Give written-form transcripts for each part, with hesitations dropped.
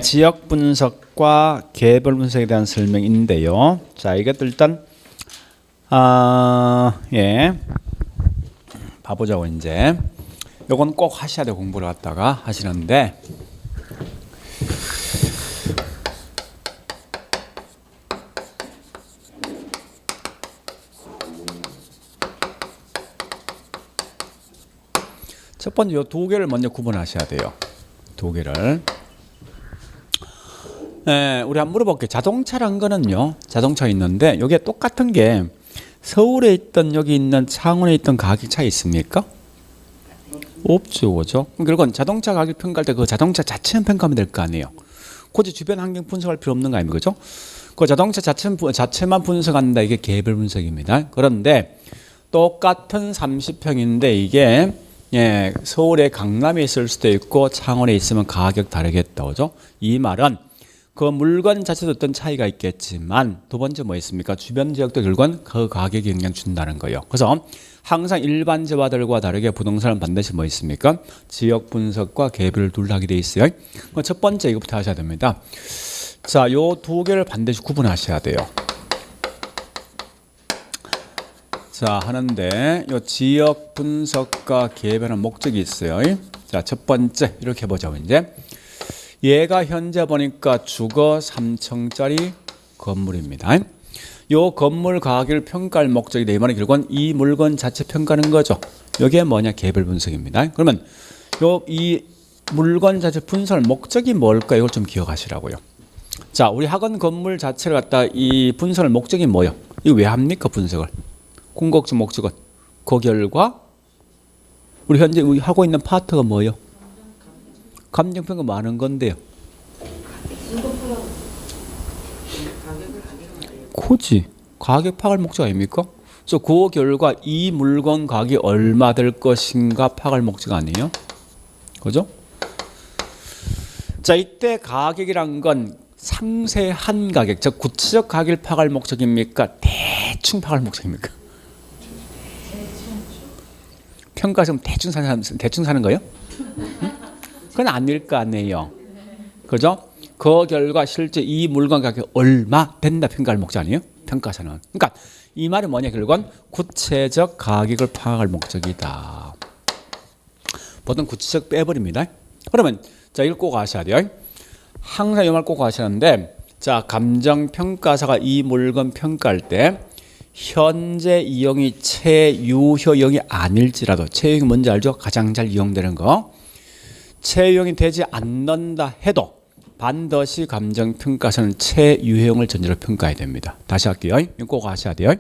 지역 분석과 개별 분석에 대한 설명인데요. 자, 이것도 일단 봐보자고. 이제 요건 꼭 하셔야 돼. 공부를 갖다가 하시는데, 첫 번째 요 두 개를 먼저 구분하셔야 돼요. 두 개를. 우리 한번 물어볼게요. 자동차란 거는요, 자동차 있는데 이게 똑같은 게 서울에 있던 여기 있는 창원에 있던 가격 차이 있습니까? 없죠, 그죠? 그리고 자동차 가격 평가할 때 그 자동차 자체는 평가하면 될 거 아니에요. 굳이 주변 환경 분석할 필요 없는 거 아닙니까, 그죠? 그 자동차 자체만 분석한다, 이게 개별 분석입니다. 그런데 똑같은 30평인데 이게 서울의 강남에 있을 수도 있고 창원에 있으면 가격 다르겠다, 그죠? 이 말은 그 물건 자체도 어떤 차이가 있겠지만 두 번째 뭐 있습니까? 주변 지역도 결국은 그 가격에 영향 준다는 거예요. 그래서 항상 일반 재화들과 다르게 부동산은 반드시 뭐 있습니까? 지역 분석과 개별을 둘 하게 돼 있어요. 첫 번째 이거부터 하셔야 됩니다. 자, 요 두 개를 반드시 구분하셔야 돼요. 자, 하는데 요 지역 분석과 개별은 목적이 있어요. 자, 첫 번째 이렇게 해보자고. 이제 얘가 현재 보니까 주거 3층짜리 건물입니다. 요 건물 가격을 평가할 목적이다. 이 말은 결국은 이 물건 자체 평가하는 거죠. 이게 뭐냐? 개별 분석입니다. 그러면 이 물건 자체 분석할 목적이 뭘까? 이걸 좀 기억하시라고요. 자, 우리 학원 건물 자체를 갖다 이 분석할 목적이 뭐요? 이거 왜 합니까? 분석을. 궁극적 목적은 그 결과 우리 현재 하고 있는 파트가 뭐요? 감정평가 많은 건데요. 그지 가격 파악할 목적 아닙니까? 그래서 그 결과 이 물건 가격이 얼마 될 것인가 파악할 목적 아니에요? 그죠? 자, 이때 가격이란 건 상세한 가격, 즉 구체적 가격을 파악할 목적입니까? 대충 파악할 목적입니까? 평가하시면 대충 사는 거예요? 응? 그건 아닐 거 아니에요. 그죠? 그 결과 실제 이 물건 가격이 얼마 된다 평가할 목적 아니에요? 평가사는. 그러니까 이 말이 뭐냐? 결국은 구체적 가격을 파악할 목적이다. 보통 구체적 빼버립니다. 그러면 자, 이걸 꼭 아셔야 돼요. 항상 이 말 꼭 아시는데, 자, 감정평가사가 이 물건 평가할 때 현재 이용이 최유효용이 아닐지라도, 최유용이 뭔지 알죠? 가장 잘 이용되는 거. 최유용이 되지 않는다 해도 반드시 감정평가서는 최유효용을 전제로 평가해야 됩니다. 다시 할게요. 이거 꼭 아셔야 돼요.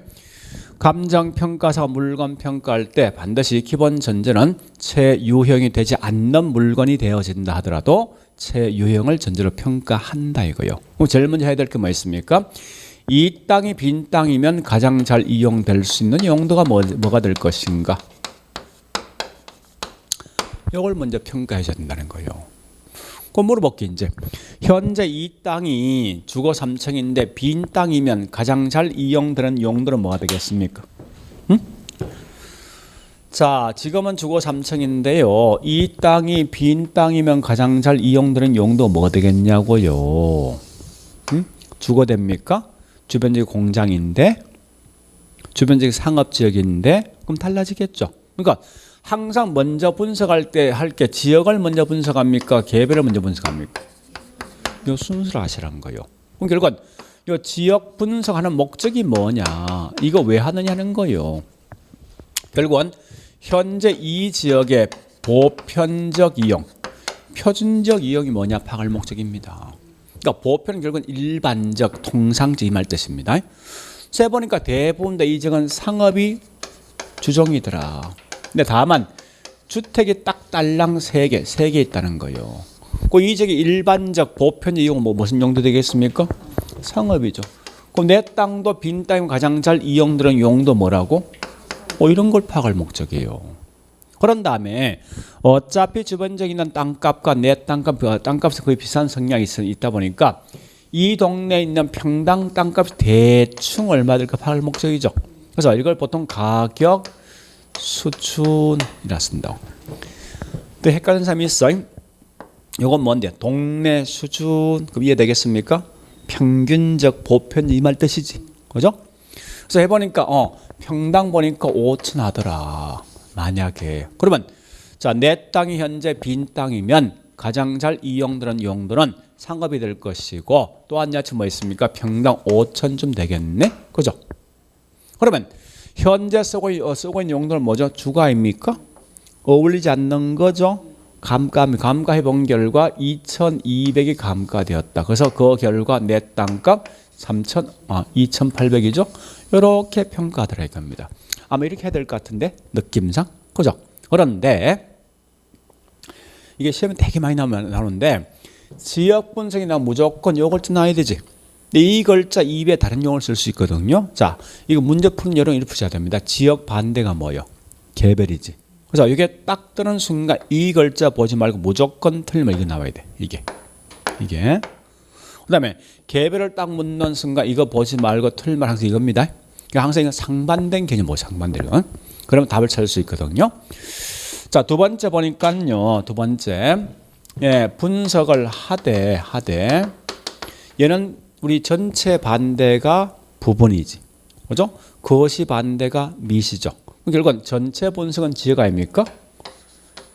감정평가사가 물건 평가할 때 반드시 기본 전제는 최유효용이 되지 않는 물건이 되어진다 하더라도 최유효용을 전제로 평가한다 이거요. 그럼 제일 먼저 해야 될 게 뭐 있습니까? 이 땅이 빈 땅이면 가장 잘 이용될 수 있는 용도가 뭐가 될 것인가? 이걸 먼저 평가해야 된다는 거예요. 그럼 물어볼게. 이제 현재 이 땅이 주거 3층인데 빈 땅이면 가장 잘 이용되는 용도는 뭐가 되겠습니까? 응? 자, 지금은 주거 3층인데요. 이 땅이 빈 땅이면 가장 잘 이용되는 용도가 뭐가 되겠냐고요. 응? 주거됩니까? 주변지역 공장인데, 주변지역 상업지역인데, 그럼 달라지겠죠. 그러니까 항상 먼저 분석할 때 할 게 지역을 먼저 분석합니까? 개별을 먼저 분석합니까? 이 순서를 아시라는 거예요. 그럼 결국은 이 지역 분석하는 목적이 뭐냐? 이거 왜 하느냐 하는 거예요. 결국은 현재 이 지역의 보편적 이용, 표준적 이용이 뭐냐? 파악할 목적입니다. 그러니까 보편은 결국은 일반적, 통상적 이 말 뜻입니다. 세 보니까 대부분 다 이 지역은 상업이 주종이더라. 근데 다만 주택이 딱 딸랑 3개 있다는 거예요. 그 이 지역의 일반적 보편적 이용은 무슨 용도 되겠습니까? 상업이죠. 그럼 내 땅도 빈 땅이면 가장 잘 이용되는 용도 뭐라고? 이런 걸 파악할 목적이에요. 그런 다음에 어차피 주변적인 땅값과 내 땅값이 거의 비슷한 성향이 있다 보니까 이 동네에 있는 평당 땅값이 대충 얼마 될까 파악할 목적이죠. 그래서 이걸 보통 가격 수준이라 쓴다고. 또 헷갈리는 사람이 있어요. 요건 뭔데? 동네 수준. 그럼 이해되겠습니까? 평균적 보편 이 말 뜻이지. 그죠? 그래서 해보니까 평당 보니까 5천 하더라. 만약에 그러면 자, 내 땅이 현재 빈 땅이면 가장 잘 이용되는 용도는 상업이 될 것이고 또 한 가지 뭐 있습니까? 평당 5천쯤 되겠네. 그죠? 그러면 현재 쓰고 있는 용도는 뭐죠? 주가입니까? 어울리지 않는 거죠. 감가해 본 결과 2,200이 감가되었다. 그래서 그 결과 내 땅값 2,800이죠. 이렇게 평가하더라 이겁니다. 아마 이렇게 해야 될 것 같은데 느낌상 그죠? 그런데 이게 시험에 되게 많이 나오는데 지역 분석이 나면 무조건 요 글자 나와야 되지. 근데 이 글자 이외에 다른 용어를 쓸 수 있거든요. 자, 이거 문제 푸는 요령 이렇게 푸셔야 됩니다. 지역 반대가 뭐예요? 개별이지. 그래서 이게 딱 뜨는 순간 이 글자 보지 말고 무조건 틀리면 이게 나와야 돼. 이게. 그다음에 개별을 딱 묻는 순간 이거 보지 말고 틀면 항상 이겁니다. 그러니까 항상 이건 상반된 개념 뭐 상반된. 그러면 답을 찾을 수 있거든요. 자, 두 번째 보니까요. 두 번째. 예, 분석을 하되 얘는 우리 전체 반대가 부분이지. 그죠? 그것이 반대가 미시죠. 결국은 전체 분석은 지역 아닙니까?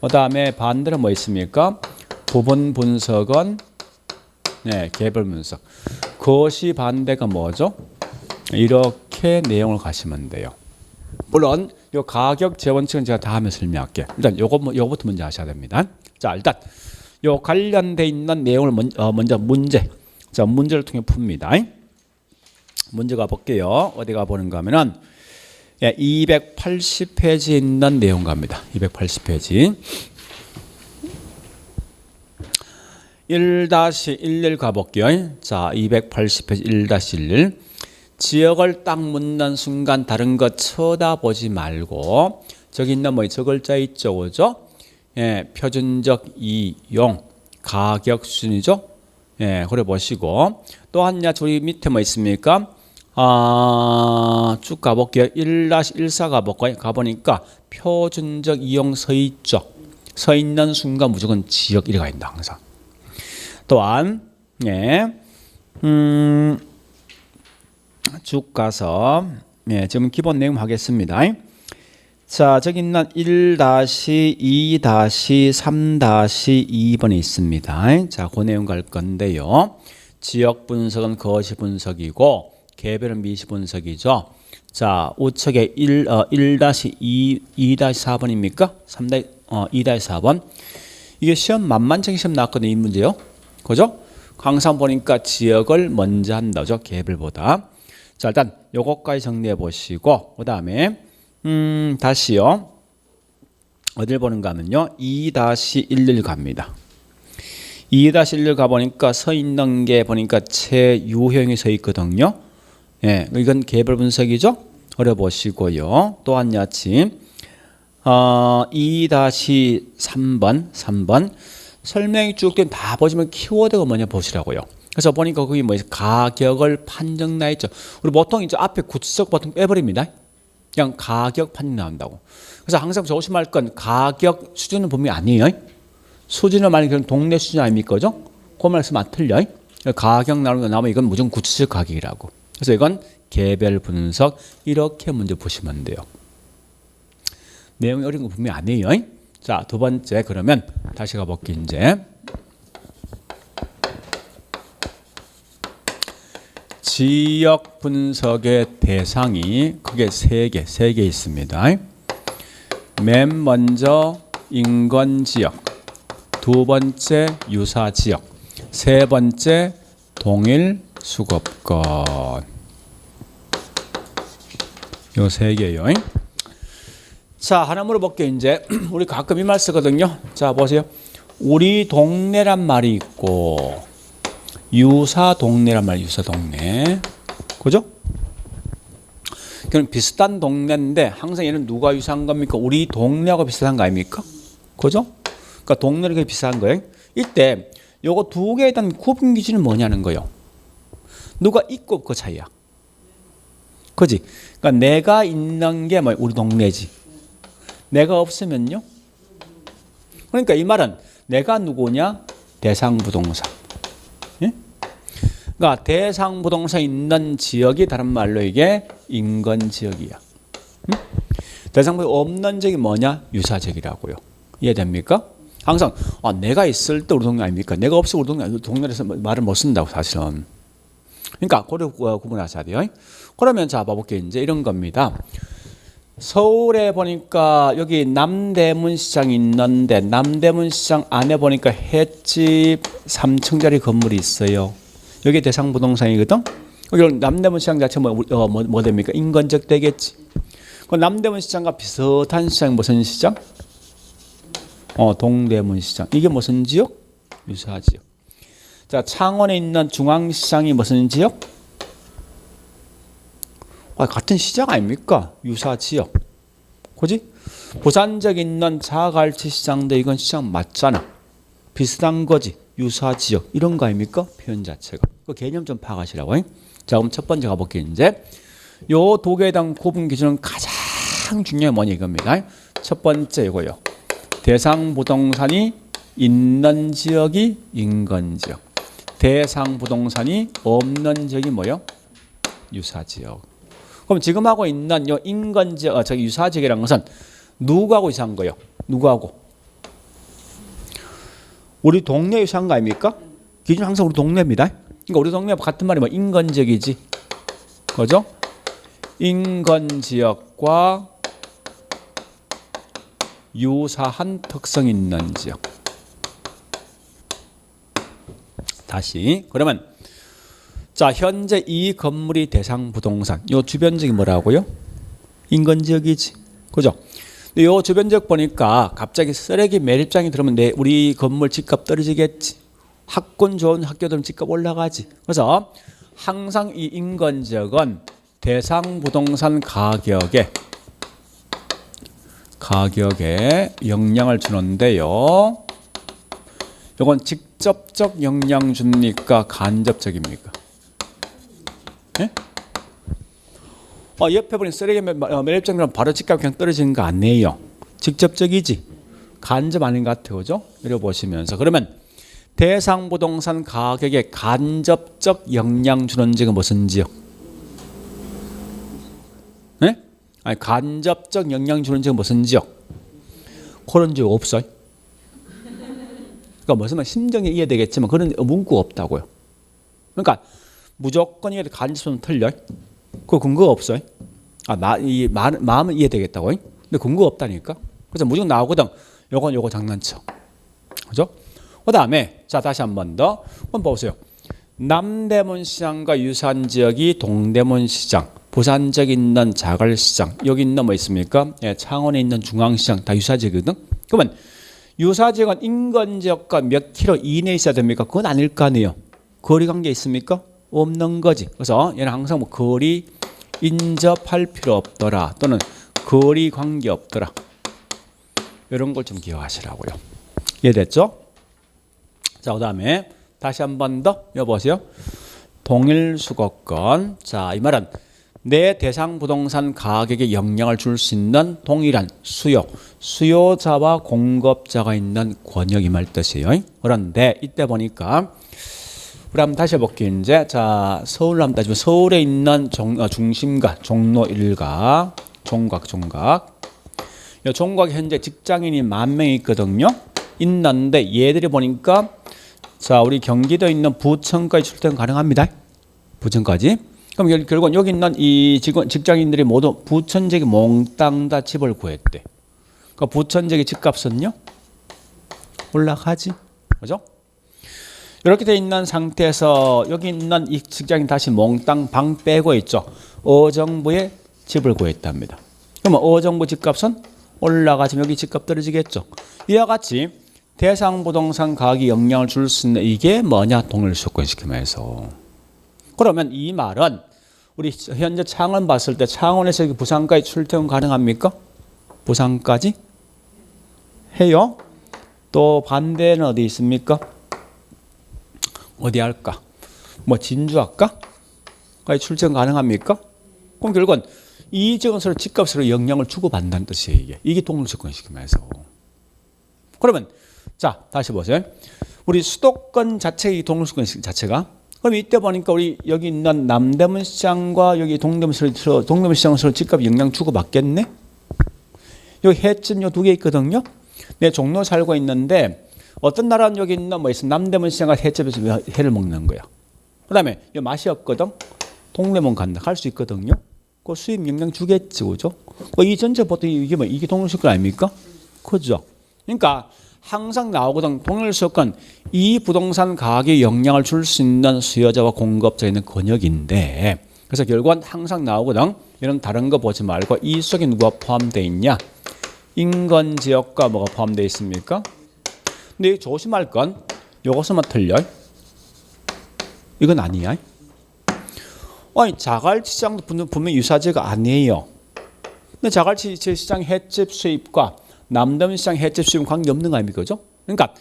그 다음에 반대는 뭐 있습니까? 부분 분석은 개별 분석. 그것이 반대가 뭐죠? 이렇게 내용을 가시면 돼요. 물론 요 가격 재원칙은 제가 다음에 설명할게요. 일단 요거부터 먼저 하셔야 됩니다. 자, 일단 요 관련돼 있는 내용을 먼저 문제. 자, 문제를 통해 풉니다. 문제 가볼게요. 어디 가보는가 하면은 280페이지에 있는 내용 갑니다. 280페이지 1-11 가볼게요. 자, 280페이지 1-11 지역을 딱 묻는 순간 다른 거 쳐다보지 말고 저기 있는 저 글자 있죠, 그죠? 예, 표준적 이용 가격 수준이죠. 예, 그래 보시고 또 한 가지 우리 밑에 뭐 있습니까? 쭉 가볼게요. 1-14 가볼까요? 가보니까 표준적 이용 서 있죠. 서 있는 순간 무조건 지역 이래 가 있다 항상. 또한 쭉 가서 지금 기본 내용 하겠습니다. 자, 저기 있는 1-2-3-2번이 있습니다. 자, 그 내용 갈 건데요. 지역 분석은 거시 분석이고 개별은 미시 분석이죠. 자, 우측에 1-2-4번입니까? 2-4번. 이게 시험 만만치 시험 나왔거든요. 이 문제요. 그죠? 항상 보니까 지역을 먼저 한다죠. 개별보다. 자, 일단 요것까지 정리해 보시고 그 다음에 다시요. 어딜 보는가 하면요. 2-11 갑니다. 2-11 가보니까 서 있는 게 보니까 체유형이 서 있거든요. 예, 이건 개별 분석이죠. 어려보시고요. 또 한 야침 2-3번 설명이 쭉 된 다 보시면 키워드가 뭐냐 보시라고요. 그래서 보니까 거기 뭐 가격을 판정 나 있죠. 우리 보통 이제 앞에 구체적 보통 빼버립니다. 그냥 가격 판정 나온다고. 그래서 항상 조심할 건 가격 수준은 분명히 아니에요. 수준을 말하는 동네 수준 아닙니까? 그죠? 그 말씀 안 틀려요. 가격 나오면 이건 무조건 구체적 가격이라고. 그래서 이건 개별 분석 이렇게 문제 보시면 돼요. 내용이 어려운 거 분명히 아니에요. 자, 두 번째 그러면 다시 가볼게요. 이제 지역 분석의 대상이 크게 세 개 있습니다. 맨 먼저 인권 지역, 두 번째 유사 지역, 세 번째 동일 수급권. 요 세 개요. 자, 하나 물어볼게요. 이제 우리 가끔 이 말 쓰거든요. 자, 보세요. 우리 동네란 말이 있고 유사 동네란 말이 유사 동네. 그죠? 그럼 비슷한 동네인데 항상 얘는 누가 유사한 겁니까? 우리 동네하고 비슷한 거 아닙니까? 그죠? 그러니까 동네가 비슷한 거예요. 이때 요거 두 개에 대한 구분 기준은 뭐냐는 거예요. 누가 있고 없고 차이야. 그지? 그러니까 내가 있는 게 뭐 우리 동네지. 내가 없으면요? 그러니까 이 말은 내가 누구냐? 대상 부동산. 예? 그러니까 대상 부동산 있는 지역이 다른 말로 이게 인근 지역이야. 대상 부동산 없는 지역이 뭐냐? 유사 지역이라고요. 이해됩니까? 항상 내가 있을 때 우리 동네 아닙니까? 내가 없으면 우리 동네에서 말을 못 쓴다고 사실은. 그러니까 그걸 구분하셔야 돼요. 그러면 자 봐볼게요. 이제 이런 겁니다. 서울에 보니까 여기 남대문 시장이 있는데 남대문 시장 안에 보니까 횟집 3층짜리 건물이 있어요. 여기 대상 부동산이거든. 여기 남대문 시장 자체 뭐 됩니까? 인근적 되겠지. 그 남대문 시장과 비슷한 시장이 무슨 시장? 동대문 시장. 이게 무슨 지역? 유사 지역. 자, 창원에 있는 중앙시장이 무슨 지역? 같은 시장 아닙니까? 유사 지역. 그지? 부산 지역에 있는 자갈치 시장도 이건 시장 맞잖아. 비슷한 거지. 유사 지역. 이런 거 아닙니까? 표현 자체가. 그 개념 좀 파악하시라고. 자, 그럼 첫 번째 가볼게요. 이제 요 두 개에 대한 구분 기준은 가장 중요한 뭐냐 이겁니다. 첫 번째 이거요. 대상 부동산이 있는 지역이 인근 지역. 대상 부동산이 없는 지역이 뭐요? 유사 지역. 그럼 지금 하고 있는 요 인근 지역, 저기 유사 지역이라는 것은 누구하고 유사한 거예요? 누구하고? 우리 동네 유사한 거 아닙니까? 기준 항상 우리 동네입니다. 그러니까 우리 동네 같은 말이 뭐 인근 지역이지, 그죠? 인근 지역과 유사한 특성 있는 지역. 다시 그러면 자 현재 이 건물이 대상 부동산 요 주변 지역이 뭐라고요? 인근 지역이지, 그죠? 근데 요 주변 지역 보니까 갑자기 쓰레기 매립장이 들어오면 우리 건물 집값 떨어지겠지. 학군 좋은 학교들은 집값 올라가지. 그래서 항상 이 인근 지역은 대상 부동산 가격에 영향을 주는데요. 이건 직접적 영향 줍니까? 간접적입니까? 예? 옆에 보니 쓰레기 매립장이면 바로 집값 그냥 떨어지는 거 아니에요. 직접적이지. 간접 아닌 것 같아요. 그죠? 이렇게 보시면서. 그러면 대상 부동산 가격에 간접적 영향 주는 지역은 무슨 지역? 네? 아니, 간접적 영향 주는 지역은 무슨 지역? 그런 지역 없어요. 그러니까 무슨 말 심정이 이해되겠지만 그런 문구가 없다고요. 그러니까 무조건 이게 간접성은 틀려. 그 근거가 없어요. 마음은 이해되겠다고. 근데 근거가 없다니까. 그래서 무조건 나오거든. 요거 장난쳐. 그죠? 그 다음에 자 다시 한 번 더 한번 보세요. 남대문 시장과 유사한 지역이 동대문 시장, 부산 지역에 있는 자갈시장, 여기 있는 뭐 있습니까? 예, 창원에 있는 중앙시장 다 유사 지역이거든. 그러면 유사 지역은 인근 지역과 몇 킬로 이내에 있어야 됩니까? 그건 아닐 거 아니에요. 거리 관계 있습니까? 없는 거지. 그래서 얘는 항상 뭐 거리 인접할 필요 없더라 또는 거리 관계 없더라. 이런 걸 좀 기억하시라고요. 이해됐죠? 자, 그 다음에 다시 한 번 더 여보세요. 동일 수거권. 자, 이 말은 내 대상 부동산 가격에 영향을 줄 수 있는 동일한 수요자와 공급자가 있는 권역 이 말 뜻이에요. 그런데 이때 보니까 우리 한번 다시 해볼게요. 이제 자 서울로 한번 따지면 서울에 있는 중심가 종로 1가 종각 이 종각에 현재 직장인이 10,000명이 있거든요. 있는데 얘들이 보니까 자 우리 경기도에 있는 부천까지 출퇴근 가능합니다. 부천까지. 그럼 결국은 여기 있는 이 직장인들이 모두 부천 지역에 몽땅 다 집을 구했대. 그러니까 부천 지역의 집값은요 올라가지, 그죠? 이렇게 돼 있는 상태에서 여기 있는 이 직장인 다시 몽땅 방 빼고 있죠. 어정부에 집을 구했답니다. 그러면 어정부 집값은 올라가지면 여기 집값 떨어지겠죠. 이와 같이 대상 부동산 가격에 영향을 줄 수 있는 이게 뭐냐? 동일수권 시키면서. 그러면 이 말은 우리 현재 창원 봤을 때 창원에서 여기 부산까지 출퇴근 가능합니까? 부산까지 해요. 또 반대는 어디 있습니까? 어디 할까? 뭐 진주 할까? 까지 출퇴근 가능합니까? 그럼 결국은 이 지역은 서로 집값으로 영향을 주고받는다는 뜻이에요. 이게 동일수권 시키면서. 그러면 자 다시 보세요. 우리 수도권 자체 이 동물수권 자체가 그럼 이때 보니까 우리 여기 있는 남대문 시장과 여기 동대문 시장을 서로 집값 영향 주고 받겠네. 여기 해점 요 두 개 있거든요. 내 종로 살고 있는데 어떤 나라는 여기 있는 뭐 있어 남대문 시장과 해점에서 해를 먹는 거야. 그다음에 이 맛이 없거든. 동대문 간다 갈 수 있거든요. 그 수입 영향 주겠지, 그죠? 이 전체 보통 이게 뭐 이게 동물수권 아닙니까? 그죠? 그러니까 항상 나오거든. 동일수권 이 부동산 가격에 영향을 줄 수 있는 수요자와 공급자에 있는 권역인데 그래서 결국은 항상 나오거든. 이런 다른 거 보지 말고 이 속에 누가 포함되어 있냐? 인근 지역과 뭐가 포함되어 있습니까? 근데 조심할 건 이것만 틀려. 이건 아니야. 아니 자갈치 시장도 분명히 유사지가 아니에요. 근데 자갈치 시장 횟집 수입과 남대문 시장 횟집 수입은 관계없는 거 아닙니까? 그죠? 그러니까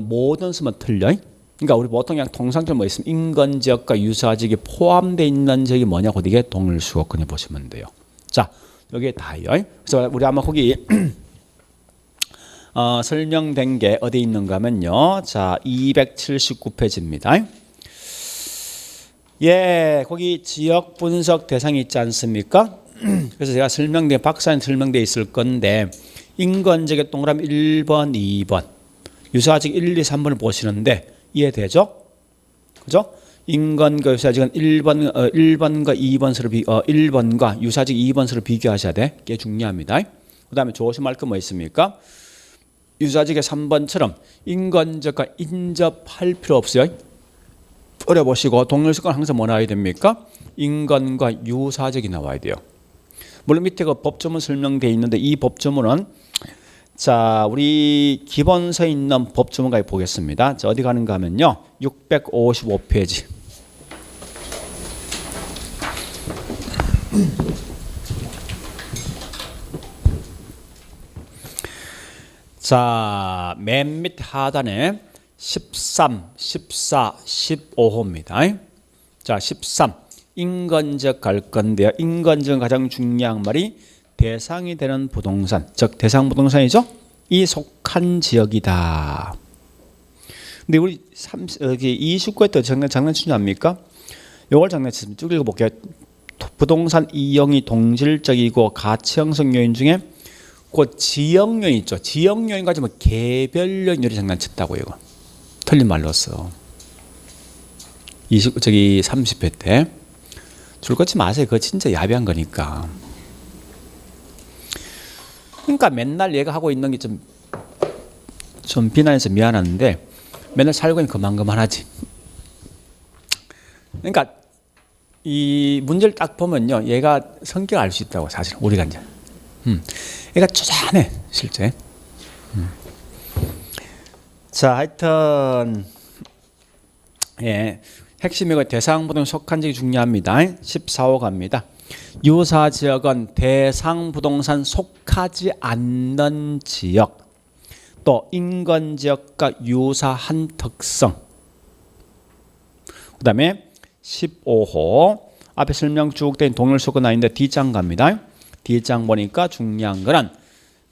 모든 수만 틀려. 그러니까 우리 보통 그냥 통상적으로 뭐 있으면 인근 지역과 유사 지역이 포함되어 있는 지역이 뭐냐고 이게 동일수거권에 보시면 돼요. 자, 여기에 다요. 그래서 우리 아마 거기 설명된 게 어디 있는가 하면요. 자, 279페이지입니다. 예, 거기 지역 분석 대상이 있지 않습니까? 그래서 제가 설명된 박사님 설명돼 있을 건데 인근지역의 동그라미 1번, 2번 유사지역 1, 2, 3번을 보시는데 이해되죠? 그죠? 인근과 유사지역은 1번과 2번수를 1번과 유사지역 2번수를 비교하셔야 돼. 꽤 중요합니다. 그다음에 조심할 거 뭐 있습니까? 유사지역의 3번처럼 인근지역과 인접할 필요 없어요. 어려보시고 동일수권 항상 뭐 나와야 됩니까? 인근과 유사지역이 나와야 돼요. 물론 밑에 그 법조문 설명되어 있는데 이 법조문은 자 우리 기본서에 있는 법조문까지 보겠습니다. 자, 어디 가는가 하면요. 655페이지. 자, 맨 밑 하단에 13, 14, 15호입니다. 자, 13. 인근지역 갈 건데요. 인근지역은 가장 중요한 말이 대상이 되는 부동산, 즉 대상 부동산이죠. 이 속한 지역이다. 근데 우리 29회 때 장난치지 않습니까? 이걸 장난치면 쭉 읽어볼게요. 부동산 이용이 동질적이고 가치 형성 요인 중에 그 지역 요인 있죠. 지역 요인 가지고 개별 요인을 장난쳤다고 이거. 틀린 말로써. 30회 때. 줄 걷지 마세요. 그거 진짜 야비한 거니까. 그러니까 맨날 얘가 하고 있는 게 좀 비난해서 미안한데 맨날 살고 있는 그만하지. 그러니까 이 문제를 딱 보면요. 얘가 성격을 알 수 있다고 사실 우리가 이제. 얘가 쪼잔해 실제. 자, 하여튼 예. 핵심이고 대상 부동산 속한 지역이 중요합니다. 14호 갑니다. 유사 지역은 대상 부동산 속하지 않는 지역, 또 인근 지역과 유사한 특성. 그다음에 15호 앞에 설명 쭉 된 동일수가 나있는데 D장 갑니다. D장 보니까 중요한 거는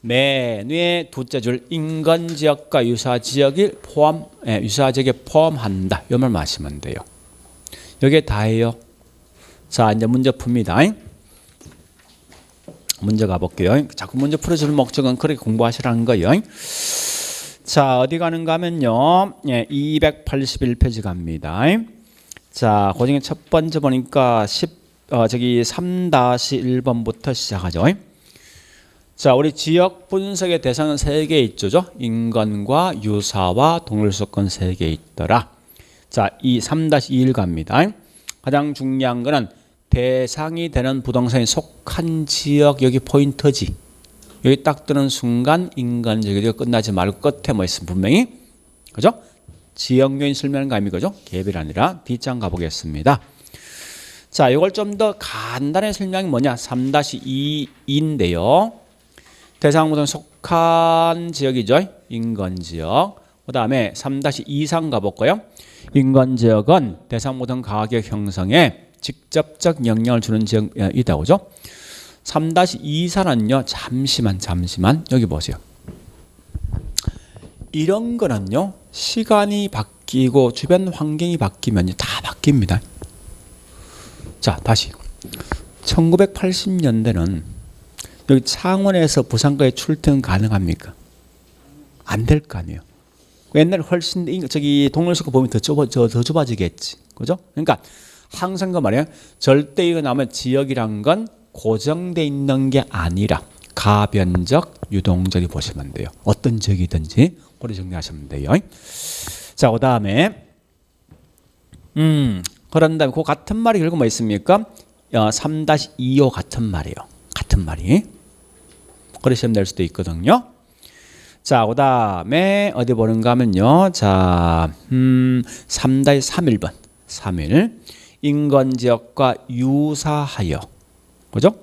맨 위에 두째 줄 인근 지역과 유사 지역이 유사 지역에 포함한다. 이 말 마시면 돼요. 여기에 다예요. 자, 이제 문제 풉니다. 문제 가볼게요. 자꾸 문제 풀어주는 목적은 그렇게 공부하시라는 거예요. 자, 어디 가는가 하면요. 예, 281페이지 갑니다. 자, 그 중에 첫 번째 보니까 3-1번부터 시작하죠. 자, 우리 지역 분석의 대상은 3개 있죠. 인근과 유사와 동일수권 3개 있더라. 자, 이 3-2를 갑니다. 가장 중요한 거는 대상이 되는 부동산이 속한 지역, 여기 포인트지. 여기 딱 뜨는 순간 인간 지역이 끝나지 말고 끝에 뭐 있으면 분명히 그죠? 지역 요인 설명하는 거 아닙니까? 그죠? 개별 아니라 D장 가보겠습니다. 자, 이걸 좀 더 간단히 설명이 뭐냐? 3-2인데요. 대상 부동산 속한 지역이죠. 인근 지역. 그 다음에 3-2상 가볼까요? 인근 지역은 대상 부동산 가격 형성에 직접적 영향을 주는 지역이다. 그죠? 3-2사는요. 잠시만 여기 보세요. 이런 거는요, 시간이 바뀌고 주변 환경이 바뀌면 다 바뀝니다. 자, 다시. 1980년대는 여기 창원에서 부산까지 출퇴근 가능합니까? 안 될 거 아니에요. 옛날에 훨씬 저기 동물스코 보면 더 좁아지겠지, 그죠? 그러니까 항상 그 말이에요. 절대 일어나면 지역이란 건 고정돼 있는 게 아니라 가변적, 유동적이 보시면 돼요. 어떤 지역이든지 그렇게 정리하시면 돼요. 자, 그 다음에 그런 다음에 그 같은 말이 결국 뭐 있습니까? 3-25 같은 말이에요. 같은 말이. 그러시면 될 수도 있거든요. 자, 그 다음에 어디 보는가 하면요. 자, 3-31번. 3일. 인건지역과 유사하여. 그죠?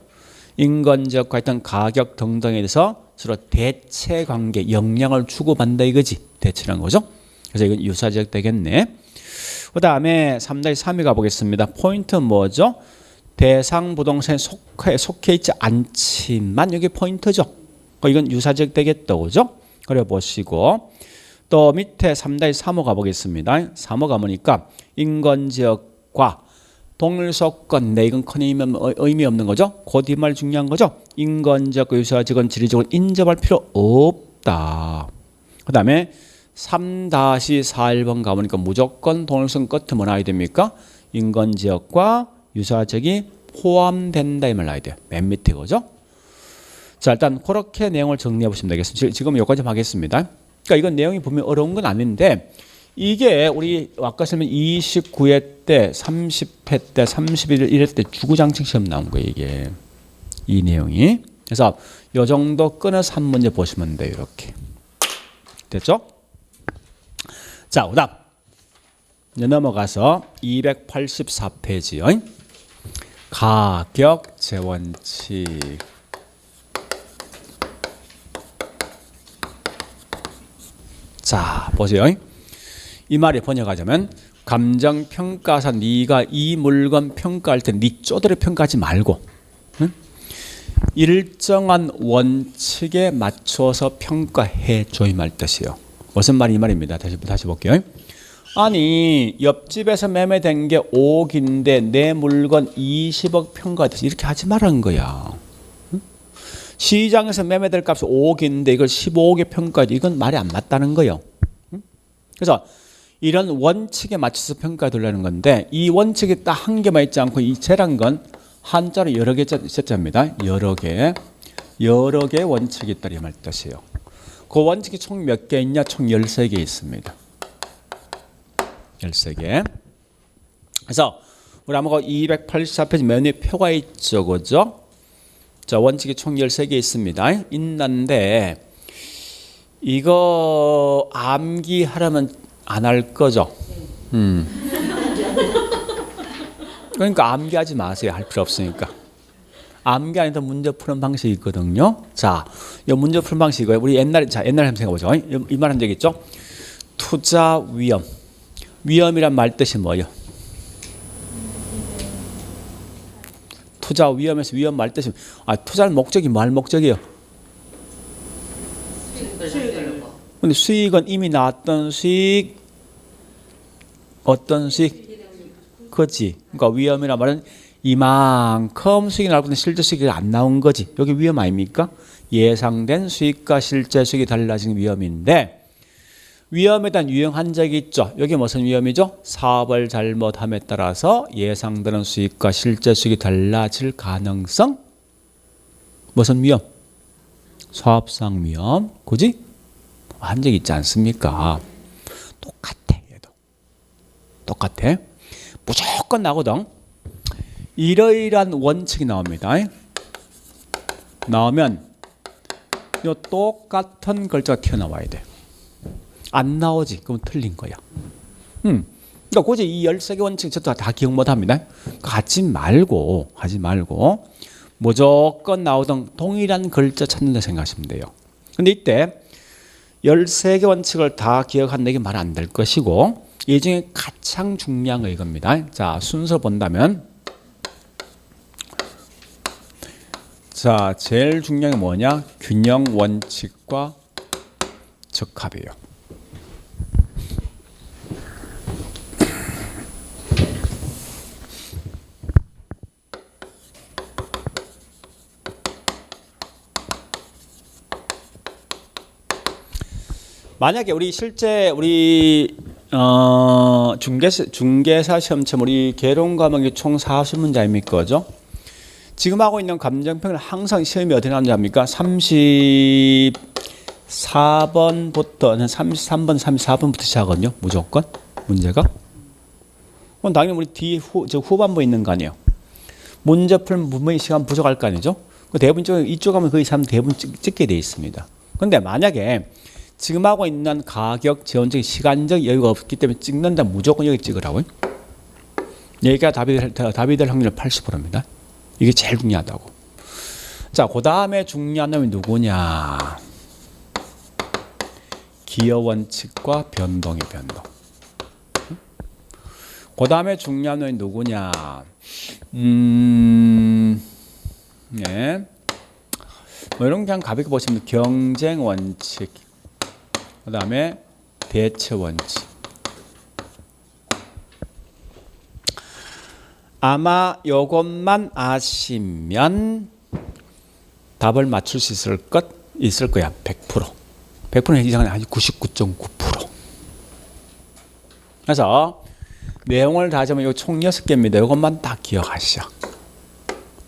인건지역과 했던 가격 등등에 대해서 서로 대체 관계, 영향을 주고받는다 이거지. 대체라는 거죠. 그래서 이건 유사지역 되겠네. 그 다음에 3-3위 가보겠습니다. 포인트는 뭐죠? 대상 부동산에 속해 있지 않지만 여기 포인트죠. 이건 유사지역 되겠다. 그죠? 그래 보시고 또 밑에 3-3호 가보겠습니다. 3호 가보니까 인건지역과 동일소건 내 이건 큰 의미 없는 거죠. 그 뒷말 중요한 거죠. 인건지역과 유사지역은 지리적으로 인접할 필요 없다. 그 다음에 3-41번 가보니까 무조건 동일선 끝에 뭐 나와야 됩니까? 인건지역과 유사지역이 포함된다 이 말 나와야 돼요. 맨 밑에 거죠. 자, 일단 그렇게 내용을 정리해 보시면 되겠습니다. 지금 여기까지 하겠습니다. 그러니까 이건 내용이 보면 어려운 건 아닌데 이게 우리 아까 설명 29회 때, 30회 때, 31회 때 주구장창 시험 나온 거예요. 이게 이 내용이. 그래서 이 정도 끊어서 한 문제 보시면 돼요. 이렇게 됐죠? 자, 그다음 이제 넘어가서 284페이지요. 가격 재원칙. 자, 보세요. 이 말이 번역하자면 감정평가사 네가 이 물건 평가할 때 네 쪼들에 평가하지 말고 응? 일정한 원칙에 맞춰서 평가해줘 이 말 뜻이에요. 무슨 말이 이 말입니다. 다시 볼게요. 아니 옆집에서 매매된 게 5억인데 내 물건 20억 평가했듯이 이렇게 하지 말라는 거야. 응? 시장에서 매매될 값이 5억인데 이걸 15억에 평가해도 이건 말이 안 맞다는 거예요. 응? 그래서 이런 원칙에 맞춰서 평가해두려는 건데 이 원칙이 딱 한 개만 있지 않고 이 재란 건 한자로 여러 개 숫자입니다. 여러 개 원칙이 있다 이 말 뜻이에요. 그 원칙이 총 몇 개 있냐? 총 13개 있습니다. 13개. 그래서 우리 아마 284페이지 맨 위에 표가 있죠. 그죠? 자, 원칙이 총 13개 있습니다. 있는데 이거 암기하려면 안 할 거죠. 그러니까 암기하지 마세요. 할 필요 없으니까. 암기 안에서 문제 푸는 방식이 있거든요. 자, 이 문제 푸는 방식이 우리 옛날에 한번 생각해보죠. 이 말 한 적 있죠? 투자 위험. 위험이란 말 뜻이 뭐예요? 투자 위험에서 위험 말 뜻이 투자는 목적이 뭐 할 목적이에요? 근데 수익은 이미 나왔던 수익 어떤 수익? 그렇지. 그러니까 위험이란 말은 이만큼 수익이 나올 건데 실제 수익이 안 나온 거지. 여기 위험 아닙니까? 예상된 수익과 실제 수익이 달라지는 위험인데 위험에 대한 유형 적이 있죠. 여기 무슨 위험이죠? 사업을 잘못함에 따라서 예상되는 수익과 실제 수익이 달라질 가능성? 무슨 위험? 사업상 위험. 그지? 한 적이 있지 않습니까? 똑같아. 얘도. 똑같아. 무조건 나거든. 이러이러한 원칙이 나옵니다. 나오면 이 똑같은 글자가 튀어나와야 돼. 안 나오지. 그럼 틀린 거야. 그러니까 굳이 이 13개 원칙 저도 다 기억 못 합니다. 하지 말고 무조건 나오던 동일한 글자 찾는다 생각하시면 돼요. 근데 이때 13개 원칙을 다 기억한다는 게 말 안 될 것이고 이 중에 가장 중요한 거 이겁니다. 자, 순서 본다면 자, 제일 중요한 게 뭐냐? 균형 원칙과 적합이에요. 만약에 우리 실제 우리 중개사 시험처럼 우리 개론 과목이 총 40문제입니까? 그죠? 지금 하고 있는 감정평을 항상 시험이 어디 나오는지 압니까? 34번부터 33번, 34번부터 시작하거든요. 무조건 문제가. 그럼 당연히 우리 뒤에 후반부에 있는 거 아니에요. 문제 풀면 분명히 시간 부족할 거 아니죠. 대부분 이쪽 하면 거의 사람 대부분 찍게 돼 있습니다. 그런데 만약에 지금 하고 있는 가격, 재원적인 시간적 여유가 없기 때문에 찍는다 무조건 여기 찍으라고요. 여기가 답이 될 확률은 80%입니다. 이게 제일 중요하다고. 자, 그 다음에 중요한 놈이 누구냐? 기여 원칙과 변동의 변동. 그 다음에 중요한 놈이 누구냐? 네. 뭐 이런 그냥 가볍게 보시면 경쟁 원칙, 그 다음에 대체 원칙. 아마 요것만 아시면 답을 맞출 수 있을 거야. 100%. 100% 이상은 아주 99.9%. 그래서 내용을 다 하자면 요 총 6개입니다. 요것만 다 기억하시죠.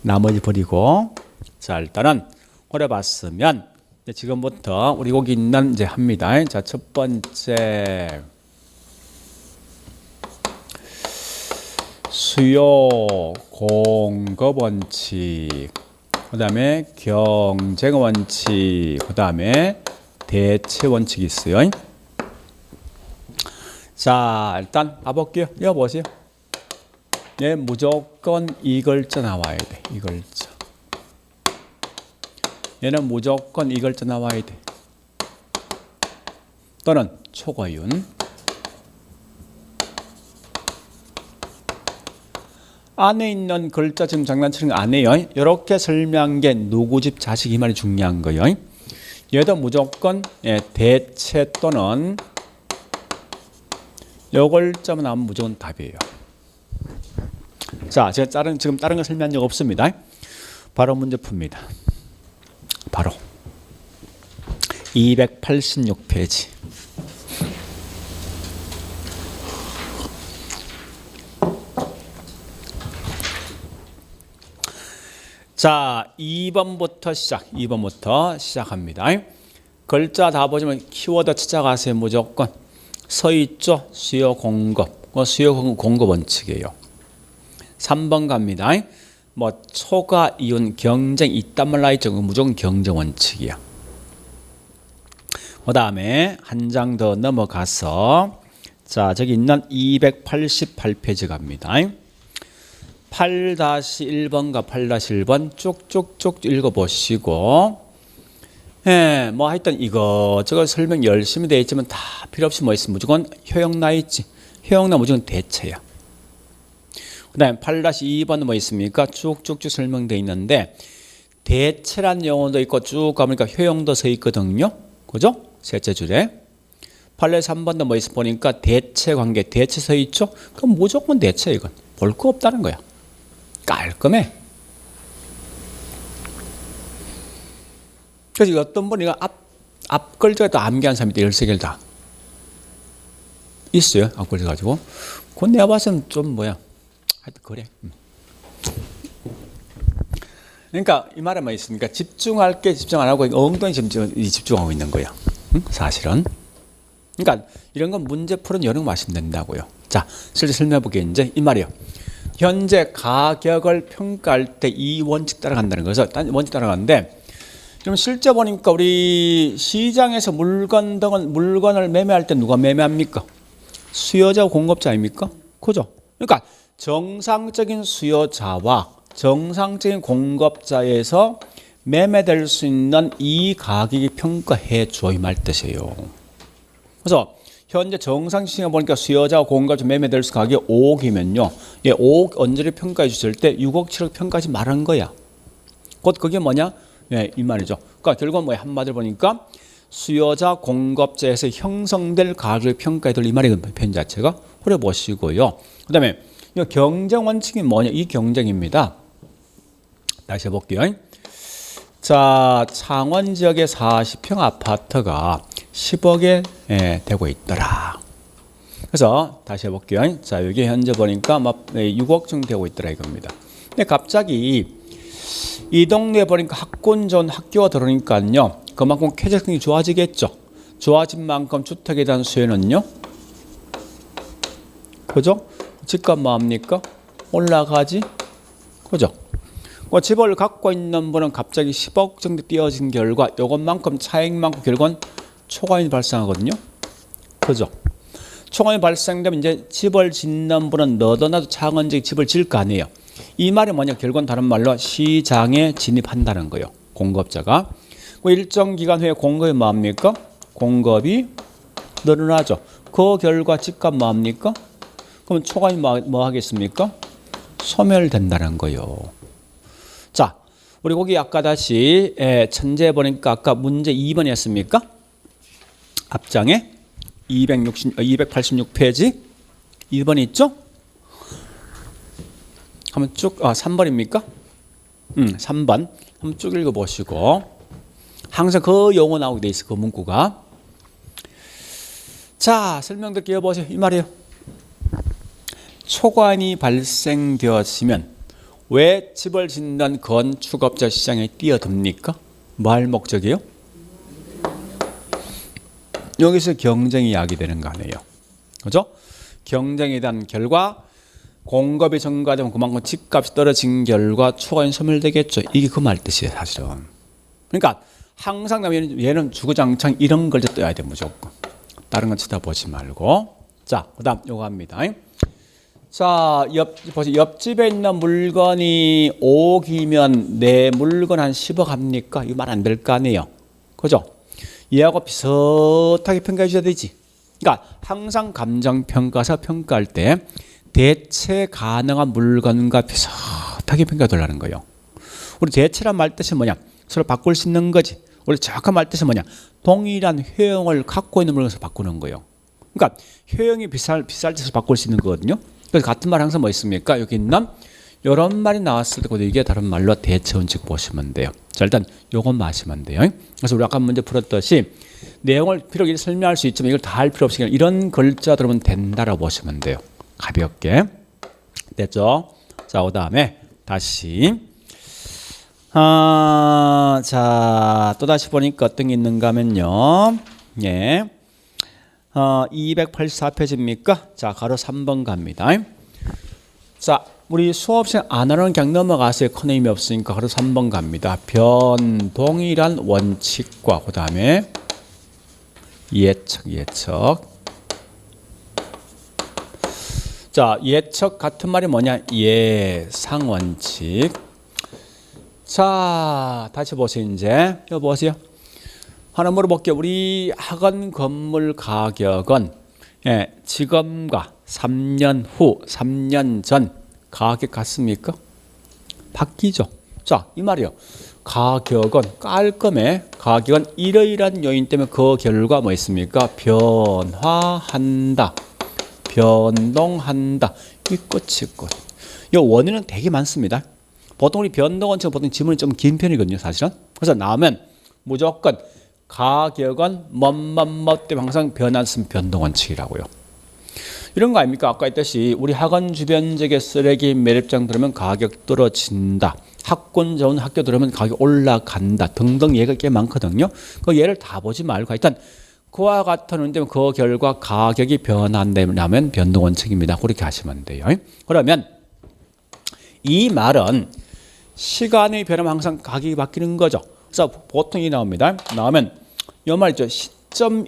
나머지 버리고. 자, 일단은 오래 봤으면 지금부터 우리 거기 있는 이제 합니다. 자, 첫 번째 수요 공급 원칙, 그 다음에 경쟁 원칙, 그 다음에 대체 원칙이 있어요. 자, 일단 봐볼게요. 이거 보세요. 얘 무조건 이 글자 나와야 돼. 이 글자. 얘는 무조건 이 글자 나와야 돼. 또는 초과윤. 안에 있는 글자 지금 장난치는 거 아니에요. 이렇게 설명한 게 누구 집 자식 이 말이 중요한 거예요. 얘도 무조건 대체 또는 요 글자만 나오면 무조건 답이에요. 자, 제가 지금 다른 거 설명한 적 없습니다. 바로 문제 풉니다. 바로 286페이지. 자, 2번부터 시작합니다. 글자 다 보시면 키워드 찾아가세요. 무조건 서 있죠. 수요 공급. 수요 공급 원칙이에요. 3번 갑니다. 뭐 초과 이윤 경쟁 이딴 말 나있죠. 무조건 경쟁 원칙이야. 그 다음에 한 장 더 넘어가서 자, 저기 있는 288페이지 갑니다. 8-1번과 8-1번 쭉쭉쭉 읽어보시고, 뭐 하여튼 이거 설명 열심히 되어 있지만 다 필요 없이 뭐 있으면 무조건 효용 나 있지. 효용 나 무조건 대체야. 그 다음에 8-2번은 뭐 있습니까? 쭉쭉쭉 설명되어 있는데 대체란 용어도 있고 쭉 가보니까 효용도 서 있거든요. 그죠? 셋째 줄에. 8-3번도 뭐 있어 보니까 대체 관계, 대체 서 있죠? 그럼 무조건 대체 이건. 볼 거 없다는 거야. 깔끔해. 그래서 어떤 분이 앞 글자가 또 암기한 사람이 13개를 다 있어요. 앞 글자 가지고. 그건 내가 봐서는 좀 뭐야. 하여튼 그래. 그러니까 이 말은 뭐 있습니까? 집중할 게 집중 안 하고 엉덩이 집중하고 있는 거야. 사실은. 그러니까 이런 건 문제 풀은 여러 번 하시면 된다고요. 자, 실제 설명해 볼게요. 이제 이 말이에요. 현재 가격을 평가할 때 이 원칙 따라간다는 거죠. 원칙 따라가는데, 그럼 실제 보니까 우리 시장에서 물건을 매매할 때 누가 매매합니까? 수요자, 공급자입니까? 그죠? 그러니까 정상적인 수요자와 정상적인 공급자에서 매매될 수 있는 이 가격이 평가해 줘 이 말 뜻이에요. 그래서 현재 정상 시장에 보니까 수요자와 공급자 매매될 수 가격이 5억이면요. 5억 언저리 평가해 주실 때 6억, 7억 평가하지 말한 거야. 곧 그게 뭐냐? 이 말이죠. 그러니까 결국은 뭐야? 한마디로 보니까 수요자, 공급자에서 형성될 가격을 평가해 둘 이 말이거든요. 편 자체가. 그래 보시고요. 그 다음에 경쟁 원칙이 뭐냐? 이 경쟁입니다. 다시 해볼게요. 자, 창원 지역의 40평 아파트가 10억에 되고 있더라. 그래서 다시 해볼게요. 자, 여기 현재 보니까 막 6억 정도 되고 있더라 이겁니다. 근데 갑자기 이 동네에 보니까 학군 좋은 학교가 들어오니까요, 그만큼 쾌적성이 좋아지겠죠. 좋아진 만큼 주택에 대한 수요는요, 그죠? 집값 뭐합니까? 올라가지, 그죠? 그 집을 갖고 있는 분은 갑자기 10억 정도 띄어진 결과 이것만큼 차익 많고 결국은 초과임이 발생하거든요, 그죠? 초과임이 발생되면 이제 집을 짓는 분은 너도나도 창원지에 집을 지을 거 아니에요. 이 말이 뭐냐? 결국은 다른 말로 시장에 진입한다는 거예요. 공급자가. 그 일정 기간 후에 공급이 뭐합니까? 공급이 늘어나죠. 그 결과 집값 뭐합니까? 그럼 초과임이 뭐 하겠습니까? 소멸된다는 거예요. 자, 우리 거기 아까 다시 천재 보니까 아까 문제 2번이었습니까? 앞장에 286페이지 2번 있죠? 한번 쭉 3번입니까? 3번 한번 쭉 읽어보시고 항상 그 용어 나오게 돼 있어, 그 문구가. 자, 설명 듣기 해보세요. 이 말이에요. 초과임이 발생되었으면 왜 집을 짓는 건축업자 시장에 뛰어듭니까? 뭐 할 목적이에요? 여기서 경쟁이 야기되는 거 아니에요, 그죠? 경쟁에 대한 결과 공급이 증가되면 그만큼 집값이 떨어진 결과 초과임이 소멸되겠죠. 이게 그 말 뜻이에요, 사실은. 그러니까 항상 얘는 주구장창 이런 걸 떠야 돼, 무조건. 다른 건 쳐다보지 말고. 자, 그다음 요거 합니다. 자, 옆집에 있는 물건이 5억이면 내 물건 한 10억 합니까? 이거 말 안 될 거 아니에요, 그죠? 얘하고 비슷하게 평가해 줘야 되지. 그러니까 항상 감정평가서 평가할 때 대체 가능한 물건과 비슷하게 평가해 달라는 거예요. 우리 대체란 말 뜻이 뭐냐? 서로 바꿀 수 있는 거지. 우리 정확한 말 뜻이 뭐냐? 동일한 효용을 갖고 있는 물건에서 바꾸는 거예요. 그러니까 효용이 비쌀 때서 바꿀 수 있는 거거든요. 그래서 같은 말 항상 뭐 있습니까? 여기 있는 이런 말이 나왔을 때 이게 다른 말로 대체 원칙 보시면 돼요. 자, 일단 요것만 하시면 돼요. 그래서 우리 아까 문제 풀었듯이 내용을 필요하게 설명할 수 있지만 이걸 다 할 필요 없이 그냥 이런 글자 들으면 된다라고 보시면 돼요. 가볍게. 됐죠? 자, 그다음에 다시 자, 또 다시 보니까 어떤 게 있는가 하면요. 예. 284페이지입니까? 자, 가로 3번 갑니다. 자, 우리 수업 시간 안 하는 그냥 넘어가세요. 큰 의미 없으니까 가로 3번 갑니다. 변동이란 원칙과 그 다음에 예측. 자, 예측 같은 말이 뭐냐? 예상 원칙. 자, 다시 보세요. 이제 이거 보세요. 하나 물어볼게요. 우리 학원 건물 가격은 지금과 3년 후, 3년 전 가격 같습니까? 바뀌죠. 자, 이 말이요. 가격은 깔끔해. 가격은 이러이러한 요인 때문에 그 결과 뭐 있습니까? 변화한다. 변동한다. 이 끝이 끝. 이 원인은 되게 많습니다. 보통 우리 변동 원칙은 보통 지문이 좀 긴 편이거든요, 사실은. 그래서 나오면 무조건 가격은 뭐뭐뭐 때문에 항상 변화했으면 변동 원칙이라고요. 이런 거 아닙니까? 아까 했듯이 우리 학원 주변 지역의 쓰레기 매립장 들으면 가격 떨어진다. 학군 좋은 학교 들으면 가격 올라간다. 등등 예가 꽤 많거든요. 그 예를 다 보지 말고 일단 그와 같은 원인데 그 결과 가격이 변한다면 변동 원칙입니다. 그렇게 하시면 돼요. 그러면 이 말은 시간이 변하면 항상 가격이 바뀌는 거죠. 그래서 보통 이 나옵니다. 나오면 이 말 있죠. 시점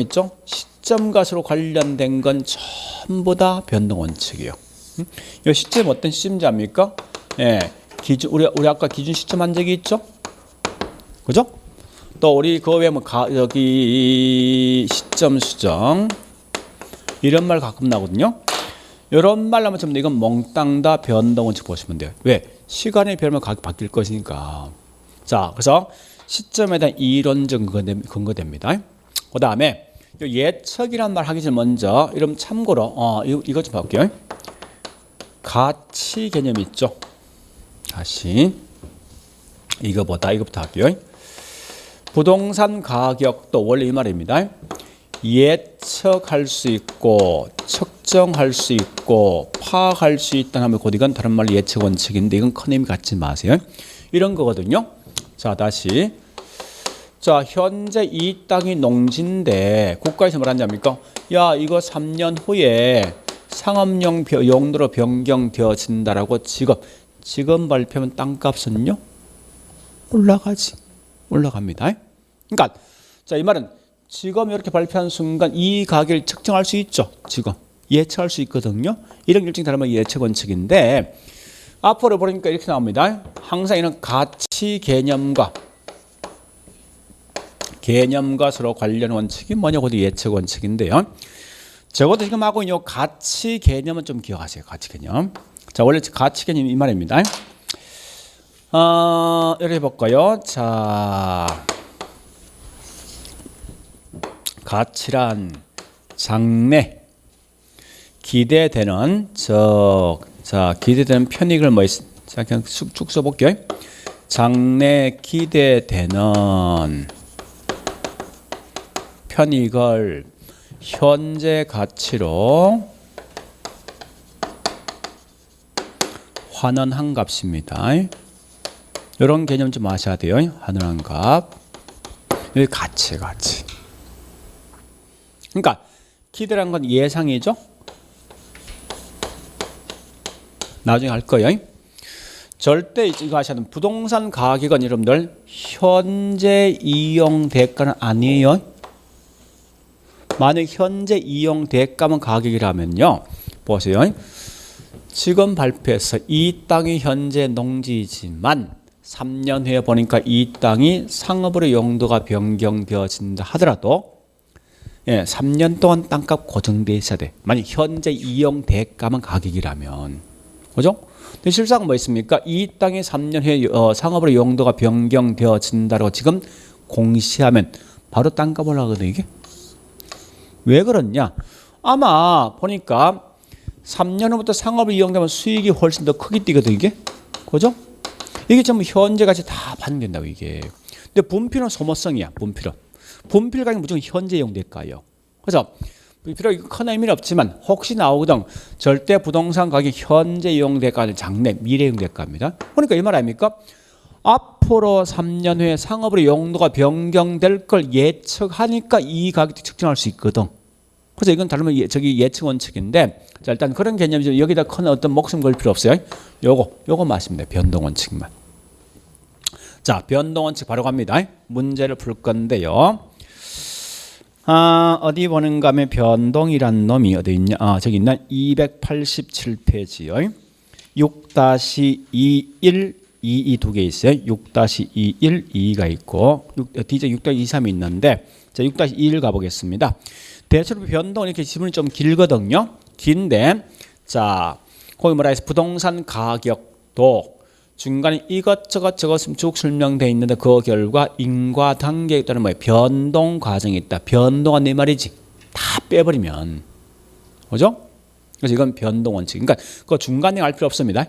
있죠. 시점 값으로 관련된 건 전부 다 변동 원칙이에요. 이 시점 어떤 시점인지 압니까? 예, 기준 우리 아까 기준 시점 한 적이 있죠. 그죠? 또 우리 그 외에 뭐 여기 시점 수정 이런 말 가끔 나거든요. 이런 말 하면 좀 이건 몽땅 다 변동 원칙 보시면 돼요. 왜? 시간이 변하면 가격 바뀔 것이니까. 자, 그래서 시점에 대한 이론적 근거됩니다. 그 다음에 예측이란 말 하기 전에 먼저 이런 참고로 이거 좀 볼게요. 가치 개념 있죠. 다시 이거부터 할게요. 부동산 가격도 원래 이 말입니다. 예측할 수 있고 측정할 수 있고 파악할 수 있다 하면 곧 이건 다른 말로 예측 원칙인데 이건 큰 의미 갖지 마세요. 이런 거거든요. 자, 다시. 자, 현재 이 땅이 농지인데 국가에서 뭐라냐니까 야, 이거 3년 후에 상업용 용도로 변경되어진다라고 지금 발표하면 땅값은요? 올라갑니다. 그러니까 자, 이 말은 지금 이렇게 발표한 순간 이 가격을 측정할 수 있죠. 지금 예측할 수 있거든요. 이런 결정이 다른 말 예측 원칙인데 앞으로 보니까 이렇게 나옵니다. 항상 이런 가치 개념과 서로 관련 원칙이 뭐냐고 예측 원칙인데요. 적어도 지금 하고 있는 가치 개념은 좀 기억하세요. 가치 개념. 자, 원래 가치 개념 이 말입니다. 이렇게 해볼까요? 자, 가치란 장래 기대되는 기대되는 편익을 자, 그냥 쭉 써볼게요. 장래 기대되는 편익을 현재 가치로 환원한 값입니다. 이런 개념 좀 아셔야 돼요. 환원한 값. 여기 가치. 그러니까 기대라는 건 예상이죠. 나중에 할 거예요. 절대 이거 아셔야 돼요. 부동산 가격은 여러분들 현재 이용 대가는 아니에요. 만약 현재 이용 대가만 가격이라면요. 보세요. 지금 발표해서 이 땅이 현재 농지이지만 3년 후에 보니까 이 땅이 상업으로 용도가 변경되어진다 하더라도 3년 동안 땅값 고정돼 있어야 돼. 만약 현재 이용 대가만 가격이라면. 그죠? 근데 실상 뭐 있습니까? 이 땅이 3년 후에 상업으로 용도가 변경되어진다고 지금 공시하면 바로 땅값 올라가거든요, 이게. 왜 그렇냐? 아마 보니까 3년 후부터 상업을 이용되면 수익이 훨씬 더 크게 뛰거든, 이게. 그죠? 이게 전부 현재 가치 다 반영된다고, 이게. 근데 분필은 소모성이야, 분필은. 분필 가격 무조건 현재 이용될까요? 그래서 분필은 큰 의미는 없지만 혹시 나오거든 절대 부동산 가격 현재 이용될까 장래 미래 이용될까입니다. 그러니까 이 말 아닙니까? 앞으로 3년 후에 상업으로 용도가 변경될 걸 예측하니까 이 가격도 측정할 수 있거든. 그래서 이건 다른 저기 예측 원칙인데 자, 일단 그런 개념이죠. 여기다 큰 어떤 목숨 걸 필요 없어요. 요거 맞습니다. 변동 원칙만. 자, 변동 원칙 바로 갑니다. 문제를 풀 건데요. 어디 보는가 하면 변동이란 놈이 어디 있냐? 저기 있나? 287페이지요. 6-21 22 두 개 있어요. 6-21 2가 있고 뒤에 6-23이 있는데 자, 6-21 가보겠습니다. 대체로 변동은 이렇게 지문이 좀 길거든요. 긴데 자, 거기 뭐라 해서 부동산 가격도 중간에 이것저것 쭉 설명되어 있는데 그 결과 인과 단계에 따른 뭐예요? 변동 과정이 있다. 변동한 네 말이지. 다 빼버리면. 그죠? 그래서 이건 변동 원칙. 그러니까 그 중간에 알 필요 없습니다.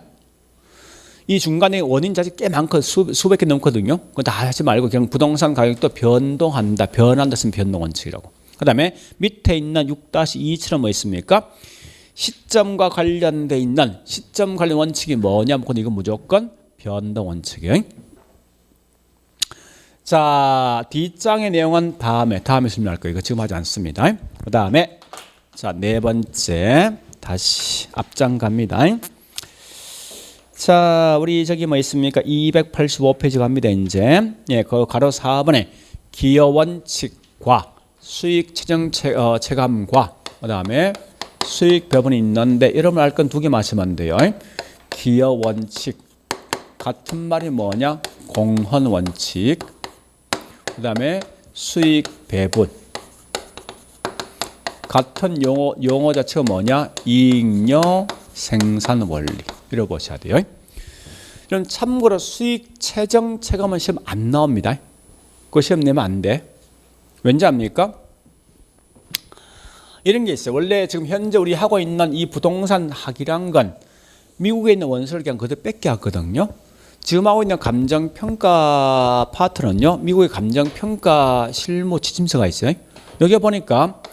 이 중간에 원인 자체 꽤 많고 수백 개 넘거든요. 그거 다 하지 말고 그냥 부동산 가격도 변동한다. 변한다 쓰면 변동 원칙이라고. 그 다음에 밑에 있는 6-2처럼 뭐 있습니까? 시점과 관련돼 있는 시점 관련 원칙이 뭐냐면 이건 무조건 변동 원칙이에요. 자, 뒷장의 내용은 다음에 설명할 거예요. 이거 지금 하지 않습니다. 그 다음에 자, 네 번째 다시 앞장 갑니다. 자, 우리 저기 뭐 있습니까? 285페이지 갑니다. 이제 그 가로 4번에 기여 원칙과 수익 최종 체감과 그 다음에 수익 배분이 있는데 여러분 알 건 두 개 마시면 돼요. 기여 원칙 같은 말이 뭐냐? 공헌 원칙. 그 다음에 수익 배분. 같은 용어 자체가 뭐냐? 이익력 생산 원리. 이렇게 보셔야 돼요. 그럼 참고로 수익 최종 체감은 시험 안 나옵니다. 그거 시험 내면 안 돼. 왠지 압니까? 이런 게 있어요. 원래 지금 현재 우리 하고 있는 이 부동산 학이란 건 미국에 있는 원서를 그냥 그대로 뺏겨왔거든요. 지금 하고 있는 감정평가 파트는요, 미국의 감정평가 실무 지침서가 있어요. 여기 보니까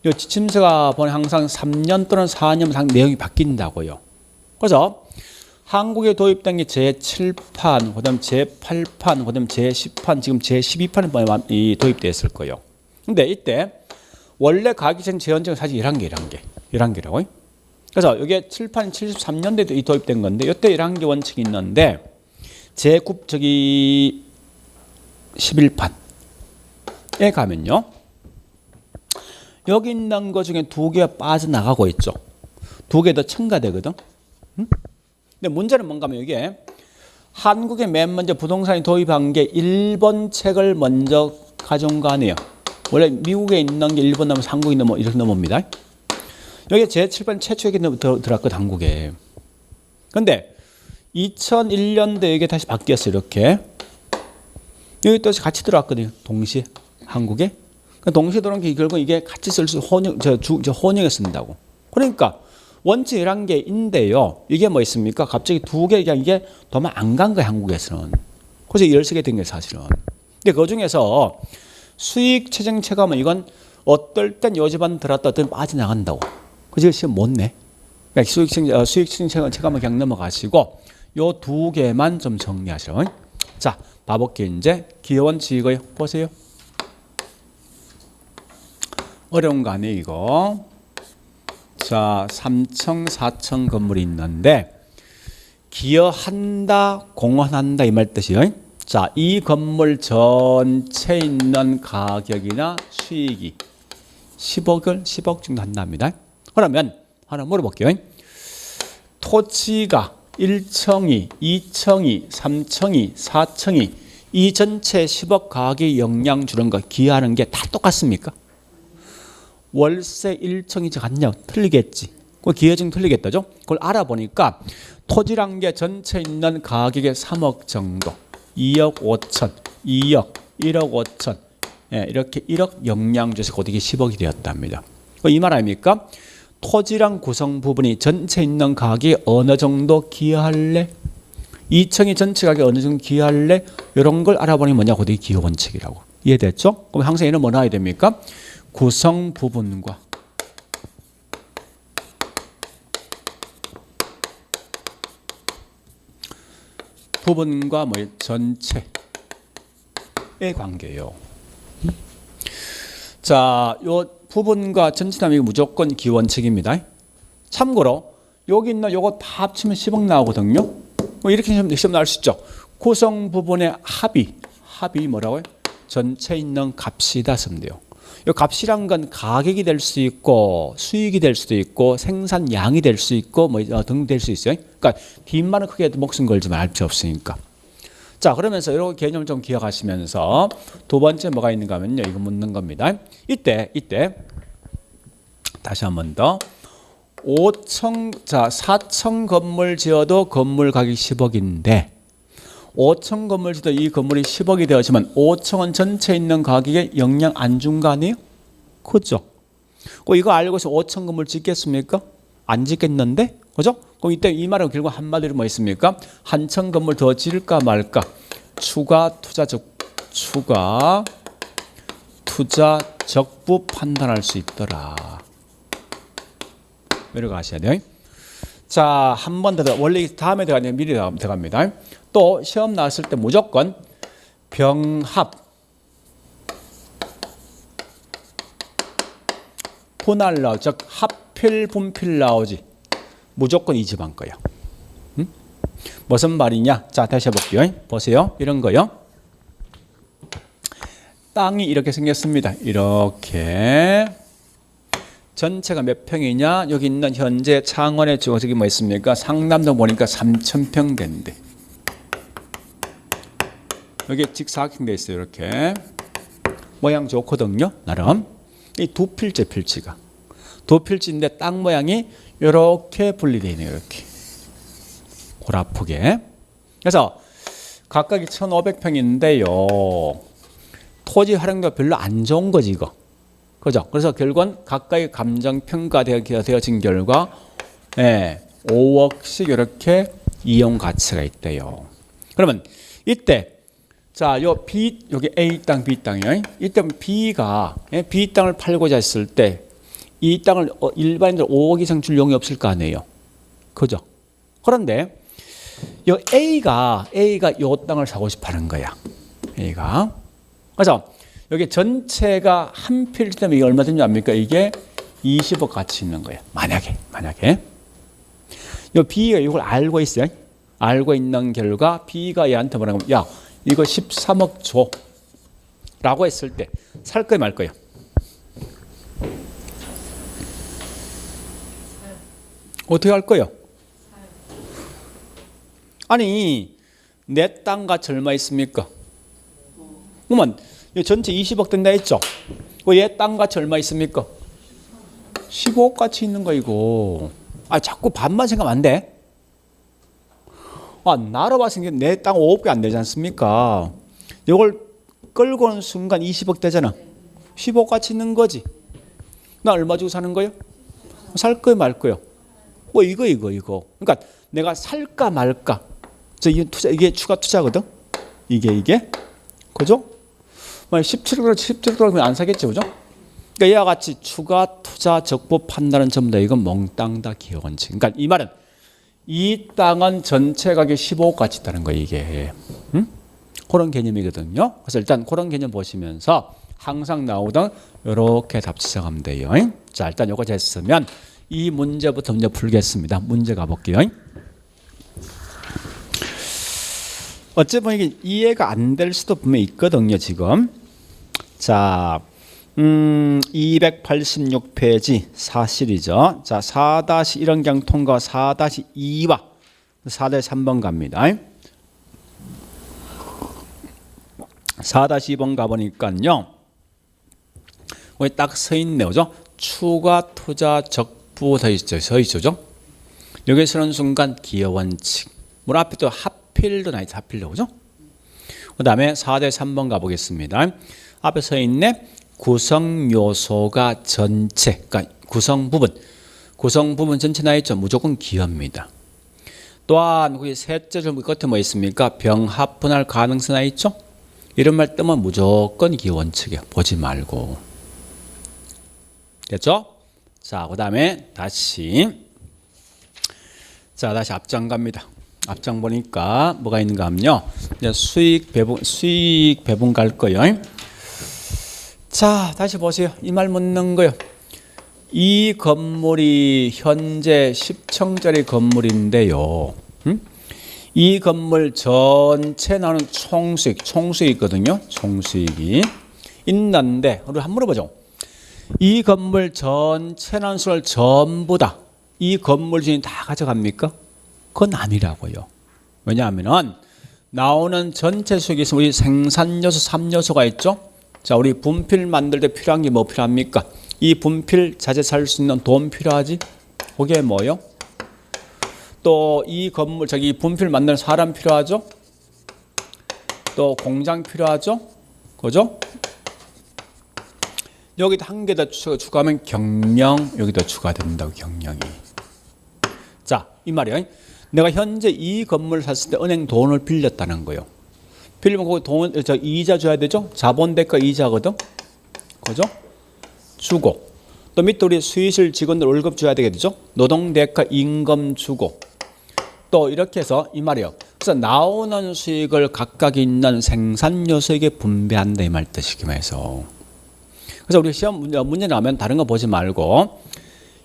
이 지침서가 항상 3년 또는 4년 상 내용이 바뀐다고요. 그래서 한국에 도입된 게 제7판, 그다음 제8판, 그다음 제10판, 지금 제12판이 도입되어 있을 거예요. 근데 이때 원래 가기 전 재원칙은 사실 11개라고요. 그래서 이게 7판 73년도에 도입된 건데 이때 11개 원칙이 있는데 제9 11판에 가면요. 여기 있는 것 중에 2개가 빠져나가고 있죠. 2개 더 첨가되거든. 근데 문제는 뭔가 하면 이게 한국에 맨 먼저 부동산이 도입한 게 일본 책을 먼저 가져온 거 아니에요. 원래 미국에 있는 게 일본 넘어서 한국이 이렇게 넘어옵니다. 여기 제7판 최초 얘기 들어갔거든, 한국에. 근데 2001년도에 이게 다시 바뀌었어요, 이렇게. 여기 또 같이 들어왔거든요, 동시에, 한국에. 동시에 들어온 게 결국 이게 같이 쓸 수, 혼용해 쓴다고. 그러니까, 원칙 11개인데요. 이게 뭐 있습니까? 갑자기 2개, 이게 도마 안 간 거예요, 한국에서는. 그래서 이걸 쓰게 된 거예요, 사실은. 근데 그 중에서 수익 체증 체감은 이건 어떨 땐 요 집안 들었다, 어떨 땐 빠져나간다고. 그래서 시험 못 내. 그러니까 수익 체증 체감은 그냥 넘어가시고, 요 2개만 좀 정리하시죠. 자, 봐볼게요. 이제 기여원칙 이거 보세요. 어려운 거 아니에요, 이거. 자, 3층, 4층 건물이 있는데 기여한다, 공헌한다 이 말 뜻이에요. 자, 이 건물 전체에 있는 가격이나 수익이 10억 정도 한답니다. 그러면 하나 물어볼게요. 토지가 1층이, 2층이, 3층이, 4층이 이 전체 10억 가격에 영향 주는 거 기여하는 게 다 똑같습니까? 월세 1층이 같냐? 틀리겠지. 그 기여증 틀리겠다죠? 그걸 알아보니까 토지란 게 전체 있는 가격의 3억 정도, 2억 5천, 2억, 1억 5천, 예, 이렇게 1억 영향 줘서 어떻게 10억이 되었답니다. 이 말 아닙니까? 토지랑 구성 부분이 전체 있는 가격에 어느 정도 기여할래? 2층이 전체 가격에 어느 정도 기여할래? 이런 걸 알아보니 뭐냐? 그게 기여 원칙이라고. 이해됐죠? 그럼 항상 얘는 뭐 나와야 됩니까? 구성 부분과 뭐 전체의 관계예요. 자, 요 부분과 전체라면 무조건 기원칙입니다. 참고로 여기 있는 요거 다 합치면 10억 나오거든요. 뭐 이렇게 시험 나올 수 있죠. 구성 부분의 합이 뭐라고요? 전체 있는 값이다 쓰면 돼요. 이 값이란 건 가격이 될 수 있고 수익이 될 수도 있고 생산량이 될 수 있고 뭐 등 될 수 있어요. 그러니까 뒷말은 크게 목숨 걸지만 알 필요 없으니까. 자, 그러면서 이런 개념을 좀 기억하시면서 두 번째 뭐가 있는가 하면요. 이거 묻는 겁니다. 이때 다시 한 번 더 5층, 자 4층 건물 지어도 건물 가격이 10억인데 5층 건물 지어도 이 건물이 10억이 되었지만 5층은 전체에 있는 가격에 영향 안 준 거 아니에요? 그죠? 이거 알고서 5층 건물 짓겠습니까? 안 짓겠는데? 그죠? 그럼 이때 이 말은 결국 한마디로 뭐 있습니까? 한 층 건물 더 지을까 말까? 추가 투자 적부 판단할 수 있더라. 이렇게 하셔야 돼요. 자, 한 번 더 원래 다음에 들어가냐 미리 들어갑니다. 또 시험 나왔을 때 무조건 병합, 분할 나오지, 즉 합필, 분필 나오지. 무조건 이 집안 거야. 무슨 말이냐? 자, 다시 해볼게요. 보세요. 이런 거요. 땅이 이렇게 생겼습니다. 이렇게. 전체가 몇 평이냐? 여기 있는 현재 창원의 저기 뭐 있습니까? 상남동 보니까 3,000평 된대. 여기 직사각형 돼 있어요. 이렇게 모양 좋거든요. 나름 이 두 필지 필지가 두 필지인데 땅 모양이 이렇게 분리되어 있네요. 이렇게 골아프게. 그래서 각각이 1,500평인데요. 토지 활용도가 별로 안 좋은 거지 이거. 그죠? 그래서 결국은 각각의 감정 평가되어진 결과 5억씩 이렇게 이용 가치가 있대요. 그러면 이때 자, 요 B 여기 A 땅, B 땅이요. 이때 B가 B 땅을 팔고자 했을 때 이 땅을 일반인들 5억 이상 줄 용이 없을 거 아니에요. 그죠? 그런데 요 A가 요 땅을 사고 싶어 하는 거야. A가. 그래서 여기 전체가 한 필 때문에 이게 얼마든지 압니까? 이게 20억 가치 있는 거예요. 만약에 요 B가 이걸 알고 있어요. 알고 있는 결과 B가 얘한테 뭐라고 하면 야 이거 13억 줘 라고 했을 때 살 거야 말 거야? 어떻게 할 거예요? 아니 내 땅 가치 얼마 있습니까? 그러면 전체 20억 된다 했죠? 얘 땅 가치 얼마 있습니까? 15억 가치 있는 거 이거. 아 자꾸 반만 생각하면 안 돼? 아 나로 봤을 때 내 땅 5억밖에 안 되지 않습니까? 이걸 끌고 오는 순간 20억 되잖아. 15억 가치 있는 거지. 나 얼마 주고 사는 거예요? 살 거예요 말 거예요? 이거. 그러니까 내가 살까 말까. 이게 추가 투자거든. 이게 그죠? 17억 그러면 안 사겠지, 그죠? 그러니까 이와 같이 추가 투자 적법 판단은 전부 다 이건 몽땅 다 기업 원칙. 그러니까 이 말은 이 땅은 전체 가격 15억 가치 있다는 거예요, 이게. 그런 개념이거든요. 그래서 일단 그런 개념 보시면서 항상 나오던 이렇게 답 시작하면 돼요. 자, 일단 이거 됐으면 이 문제부터 먼저 풀겠습니다. 문제 가볼게요. 어찌 보면 이게 이해가 안 될 수도 분명히 있거든요, 지금. 자, 286페이지 4실이죠. 자, 4-1은 그냥 통과 4-2와 4-3번 갑니다. 4-2번 가보니까요. 여기 딱 서 있네요. 그죠? 추가 투자 적부 서 있죠. 여기 서는 순간 기여 원칙. 물 앞에 또 하필도 나있죠. 하필도. 그죠? 그 다음에 4-3번 가보겠습니다. 앞에 서 있네. 구성 요소가 전체. 그러니까 구성 부분 전체 나있죠. 무조건 기여입니다. 또한 거기 셋째 줄 끝에 뭐 있습니까? 병합 분할 가능성 나있죠. 이런 말 뜨면 무조건 기여 원칙이야. 보지 말고. 됐죠? 자, 그 다음에 다시 앞장 갑니다. 앞장 보니까 뭐가 있는가 하면요. 이제 수익 배분 갈 거예요. 자, 다시 보세요. 이 말 묻는 거예요. 이 건물이 현재 10층짜리 건물인데요. 이 건물 전체 나오는 총수익이 있거든요. 총수익이 있는데 우리 한번 물어보죠. 이 건물 전체 나오는 수를 전부 다 이 건물 주인이 다 가져갑니까? 그건 아니라고요. 왜냐하면 나오는 전체 수익이 있으면 우리 생산요소 3요소가 있죠. 자, 우리 분필 만들 때 필요한 게 뭐 필요합니까? 이 분필 자재 살 수 있는 돈 필요하지? 그게 뭐요? 또 이 건물 분필 만드는 사람 필요하죠? 또 공장 필요하죠? 그죠? 여기다 한 개 더 추가하면 경영, 여기다 추가된다고. 경영이. 자, 이 말이에요. 내가 현재 이 건물을 샀을 때 은행 돈을 빌렸다는 거예요. 빌리면 그 돈, 이자 줘야 되죠? 자본 대가 이자거든. 그죠? 주고. 또 밑에 우리 수의실 직원들 월급 줘야 되겠죠? 노동 대가 임금 주고. 또 이렇게 해서 이 말이에요. 그래서 나오는 수익을 각각 있는 생산 요소에게 분배한다 이 말 뜻이기면서. 그래서 우리 시험 문제 나오면 다른 거 보지 말고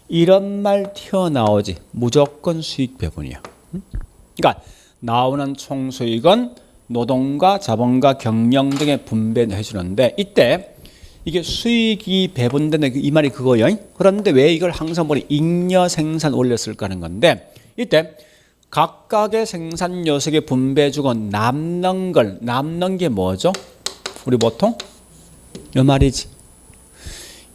이런 말 튀어나오지. 무조건 수익 배분이야. 그러니까 나오는 총수익은 노동과 자본과 경영 등에 분배해 주는데 이때 이게 수익이 배분되는 이 말이 그거예요. 그런데 왜 이걸 항상 우리 잉여 생산 올렸을까 하는 건데 이때 각각의 생산 요소에 분배해 주고 남는 게 뭐죠? 우리 보통 이 말이지.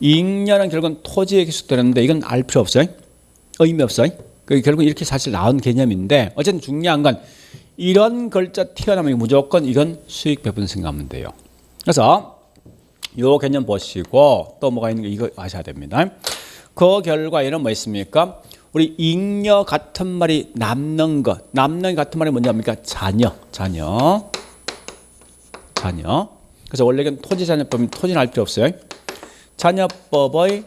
잉여는 결국은 토지에 기속되는데 이건 알 필요 없어요. 의미 없어요. 결국 이렇게 사실 나온 개념인데 어쨌든 중요한 건 이런 글자 튀어나오면 무조건 이건 수익 배분 생각하면 돼요. 그래서 요 개념 보시고 또 뭐가 있는 거 이거 아셔야 됩니다. 그 결과에는 뭐 있습니까? 우리 잉여 같은 말이 남는 것. 남는 같은 말이 뭐냐니까 자녀. 그래서 원래는 토지자녀법은 토지는 알 필요 없어요. 자녀법의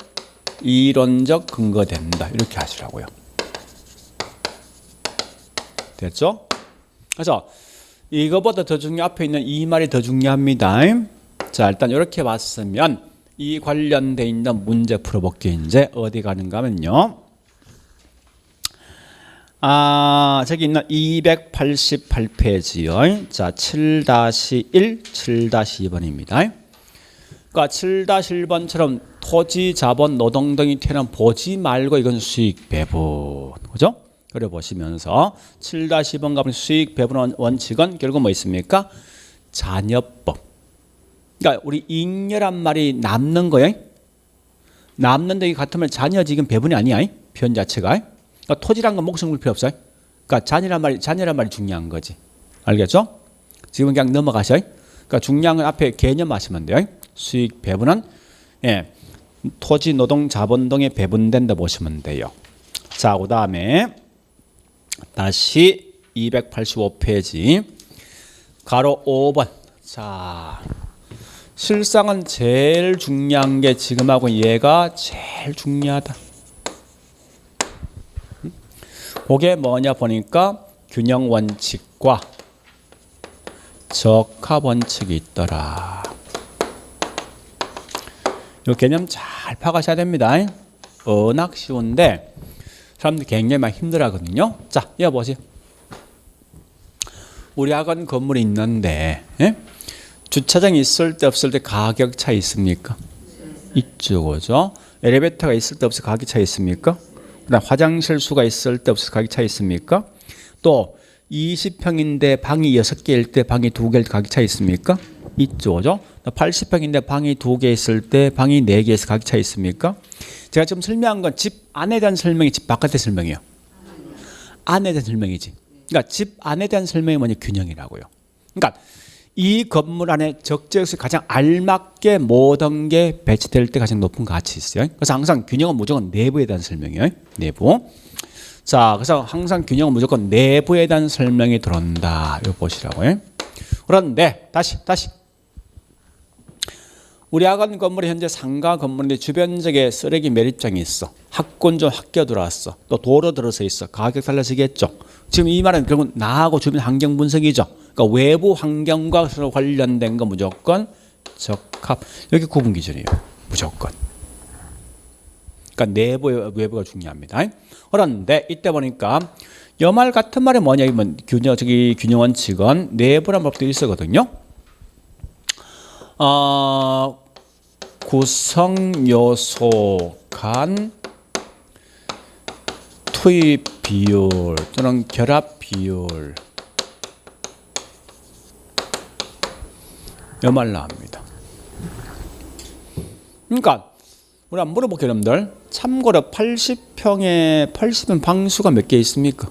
이론적 근거된다. 이렇게 하시라고요. 됐죠? 그래서 이거보다 더 앞에 있는 이 말이 더 중요합니다. 자, 일단 이렇게 봤으면 이 관련돼 있는 문제 풀어볼게. 이제 어디 가는가 하면요. 저기 있는 288페이지요. 자, 7-1, 7-2번입니다. 그러니까 7-1번처럼 토지, 자본, 노동 등이 태어난 보지 말고 이건 수익 배분. 그죠? 그래 보시면서 7-2번 가면 수익 배분 원칙은 결국 뭐 있습니까? 자녀법. 그러니까 우리 잉여란 말이 남는 거예요. 남는데 이 같으면 자녀 지금 배분이 아니야. 표현 자체가. 그러니까 토지란 건 목숨 걸 필요 없어요. 그러니까 자녀란 말이 중요한 거지. 알겠죠? 지금 그냥 넘어가셔요. 그러니까 중요한 건 앞에 개념 하시면 돼요. 수익 배분은 토지, 노동, 자본 등에 배분된다 보시면 돼요. 자, 그 다음에 다시 285페이지 가로 5번. 자, 실상은 제일 중요한 게 지금하고 얘가 제일 중요하다. 그게 뭐냐 보니까 균형 원칙과 적합 원칙이 있더라. 이 개념 잘 파가셔야 됩니다. 워낙 쉬운데 사람들이 굉장히 많이 힘들어하거든요. 자, 이거 보세요. 우리 학원 건물이 있는데 주차장이 있을 때 없을 때 가격 차이 있습니까? 있죠, 그죠? 엘리베이터가 있을 때 없을 때 가격 차이 있습니까? 그다음 화장실 수가 있을 때 없을 때 가격 차이 있습니까? 또 20평인데 방이 6개일 때 방이 2개일 때 가격 차이 있습니까? 있죠, 그죠? 80평인데 방이 2개 있을 때 방이 4개에서 가격 차이 있습니까? 제가 지금 설명한 건 집 안에 대한 설명이 집 바깥의 설명이에요. 안에 대한 설명이지. 그러니까 집 안에 대한 설명이 뭐냐? 균형이라고요. 그러니까 이 건물 안에 적재에서 가장 알맞게 모든 게 배치될 때 가장 높은 가치 있어요. 그래서 항상 균형은 무조건 내부에 대한 설명이에요. 내부. 자, 그래서 항상 균형은 무조건 내부에 대한 설명이 들어온다. 이거 보시라고요. 그런데 다시 우리 학원 건물이 현재 상가 건물인데 주변 지역에 쓰레기 매립장이 있어. 학군 좀 학교 들어왔어. 또 도로 들어서 있어. 가격 달라지겠죠. 지금 이 말은 결국 나하고 주변 환경 분석이죠. 그러니까 외부 환경과 서로 관련된 거 무조건 적합. 여기 구분 기준이에요. 무조건. 그러니까 내부 외부가 중요합니다. 그런데 이때 보니까 이 말 같은 말이 뭐냐 이면 균형 원칙은 내부란 법도 있었거든요. 구성 요소 간 투입 비율 또는 결합 비율 이 말 나옵니다. 그러니까 우리 한번 물어볼게요, 여러분들. 참고로 80은 방수가 몇 개 있습니까?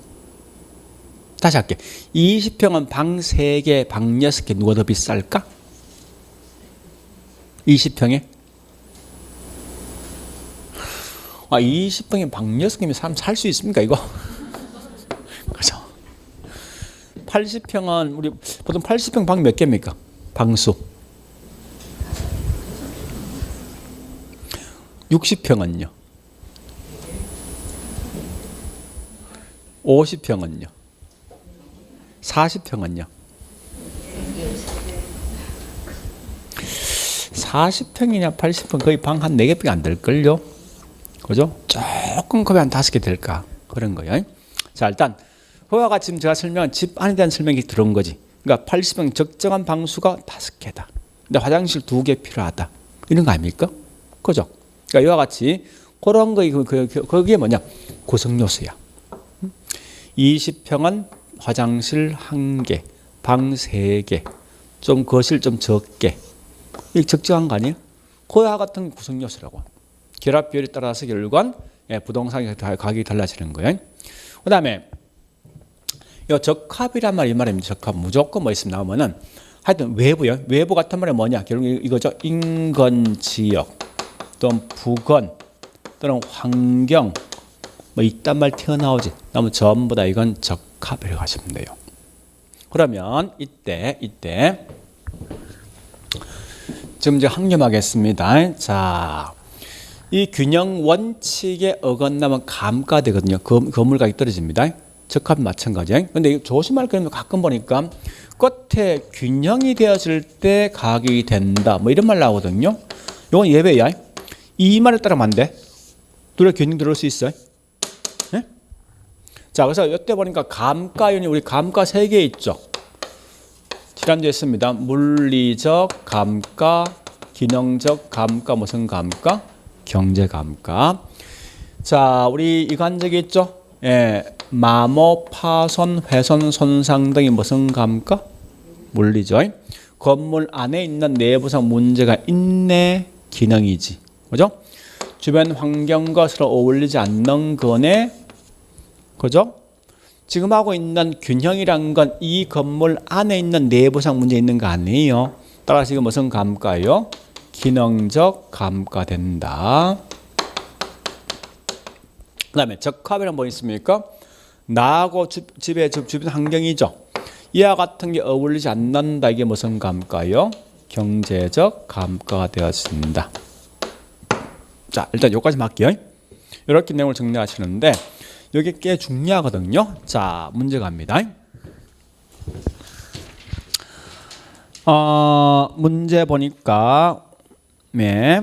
다시 할게. 20평은 방 3개, 방 6개 누가 더 비쌀까? 20평에? 20평에 방 6개면 사람 살 수 있습니까, 이거? 그죠? 80평은 우리 보통 80평 방 몇 개입니까? 방수. 60평은요? 50평은요? 40평은요? 40평이냐 80평 거의 방 한 4개밖에 안 될걸요? 그죠? 조금 거의 한 5개 될까? 그런 거예요. 자, 일단 그와 같이 지금 제가 설명한 집 안에 대한 설명이 들어온 거지. 그러니까 80평 적정한 방수가 5개다. 근데 화장실 2개 필요하다. 이런 거 아닙니까? 그죠? 그러니까 이와 같이 그런 거 그게 뭐냐? 구성 요소야. 20평은 화장실 1개, 방 3개, 좀 거실 좀 적게. 이게 적정한 거 아니에요? 그와 같은 구성 요소라고. 결합 비율에 따라서 결국은 부동산 가격이 달라지는 거예요. 그다음에 이 적합이란 말이 이 말입니다. 적합 무조건 뭐 있으면 나오면은 하여튼 외부요. 외부 같은 말이 뭐냐? 결국 이거죠. 인근 지역 또는 부근 또는 환경 뭐 이딴 말 튀어나오지. 그러면 전부 다 이건 적합이라고 하시면 돼요. 그러면 이때 지금 이제 확률하겠습니다. 자, 이 균형 원칙에 어긋나면 감가되거든요. 건물 가격이 떨어집니다. 적합 마찬가지. 근데 조심할 게 가끔 보니까 끝에 균형이 되었을 때 가격이 된다. 뭐 이런 말 나오거든요. 이건 예외야. 이 말에 따르면 안 돼. 둘의 균형 들어올 수 있어요. 네? 자, 그래서 이때 보니까 감가윤이 우리 감가 3개 있죠. 지난주에 했습니다. 물리적 감가, 기능적 감가, 무슨 감가? 경제 감가. 자, 우리 이거 한 적이 있죠? 예, 마모, 파손, 훼손, 손상 등이 무슨 감가? 물리죠. 건물 안에 있는 내부상 문제가 있네, 기능이지. 그죠? 주변 환경과 서로 어울리지 않는 거네. 그죠? 지금 하고 있는 균형이란 건 이 건물 안에 있는 내부상 문제 있는 거 아니에요. 따라서 이거 무슨 감가요? 기능적 감가된다. 그 다음에 적합이란 뭐 있습니까? 나하고 집의 주변 환경이죠. 이와 같은 게 어울리지 않는다. 이게 무슨 감가요? 경제적 감가가 되었습니다. 자, 일단 여기까지 할게요. 이렇게 내용을 정리하시는데 여기 꽤 중요하거든요. 자, 문제 갑니다. 문제 보니까 예,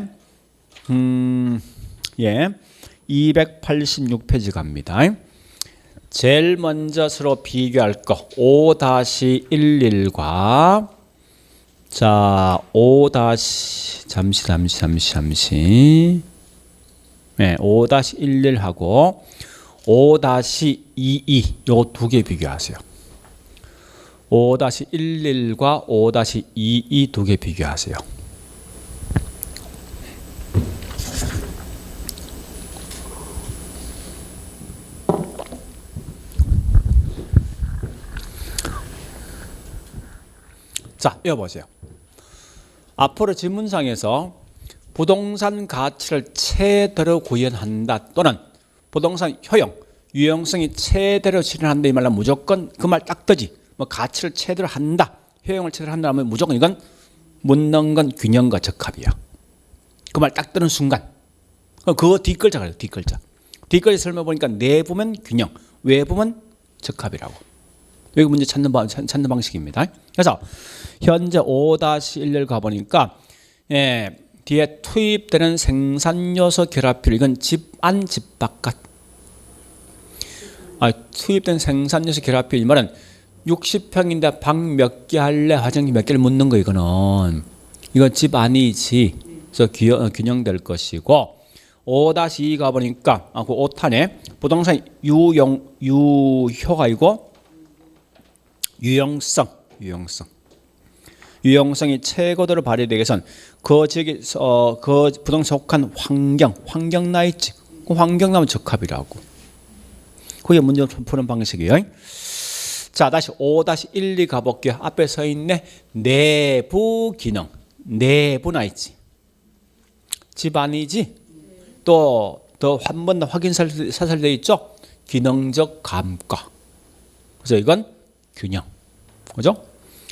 286페이지 갑니다. 제일 먼저 서로 비교할 거 5-11과 자, 5- 잠시 네, 5-11하고 5-22 요 두 개 비교하세요. 5-11과 5-22 두 개 비교하세요. 자, 이어보세요. 앞으로 지문상에서 부동산 가치를 최대로 구현한다 또는 부동산 효용, 유용성이 최대로 실현한다 이 말은 무조건 그 말 딱 뜨지. 뭐 가치를 최대로 한다, 효용을 최대로 한다 하면 무조건 이건 묻는 건 균형과 적합이야. 그 말 딱 뜨는 순간 그거 뒷글자가 그래요. 뒷글자 설명 보니까 내부면 균형, 외부면 적합이라고. 여기 문제 찾는 방식입니다. 그래서 현재 5-11 가보니까 뒤에 투입되는 생산요소 결합율 이건 집 안, 집 바깥. 투입된 생산요소 결합율 이 말은 60평인데 방 몇 개 할래? 화장실 몇 개를 묻는 거 이거는. 이건 집 안이지. 그래서 균형될 것이고 5-2 가보니까 그 5탄에 부동산 유효가 이고 유용성이 최고도로 발휘되기 위해선 그 지역에 그 부동산 속한 환경 나 있지. 그 환경 나면 적합이라고. 그게 문제 푸는 방식이에요. 자, 다시 5-12 가볼게요. 앞에 서 있네. 내부 기능. 내부 나 있지. 집 안이지. 또 더 한 번 더 확인 사살되어 있죠. 기능적 감가. 그래서 이건 균형. 그죠?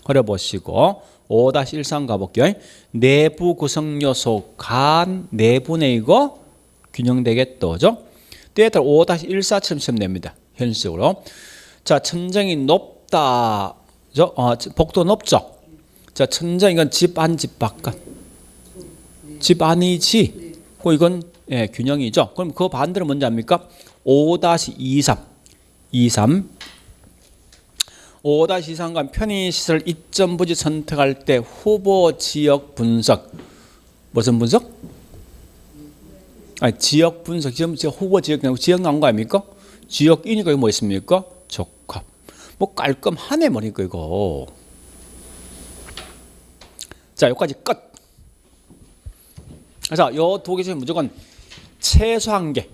그래 보시고 5-13 가볼게요. 내부 구성 요소 간 내분의 이거 균형되겠죠. 그죠? 때에 따라 5-14처럼 시험 냅니다. 현실적으로. 자, 천정이 높다. 그죠? 복도 높죠. 자, 천정 이건 집 안, 집 바깥. 집 안이지. 이건 균형이죠. 그럼 그 반대로 뭔지 압니까? 5-23. 5-23간 편의시설 이점 부지 선택할 때 후보 지역 분석. 무슨 분석? 지역 분석. 지금 후보 지역 나온 거 아닙니까? 지역이니까 이거 뭐 있습니까? 적합. 뭐 깔끔하네 뭐니까 이거. 자, 여기까지 끝. 그래서 요 두 개 중에 무조건 최소 한 개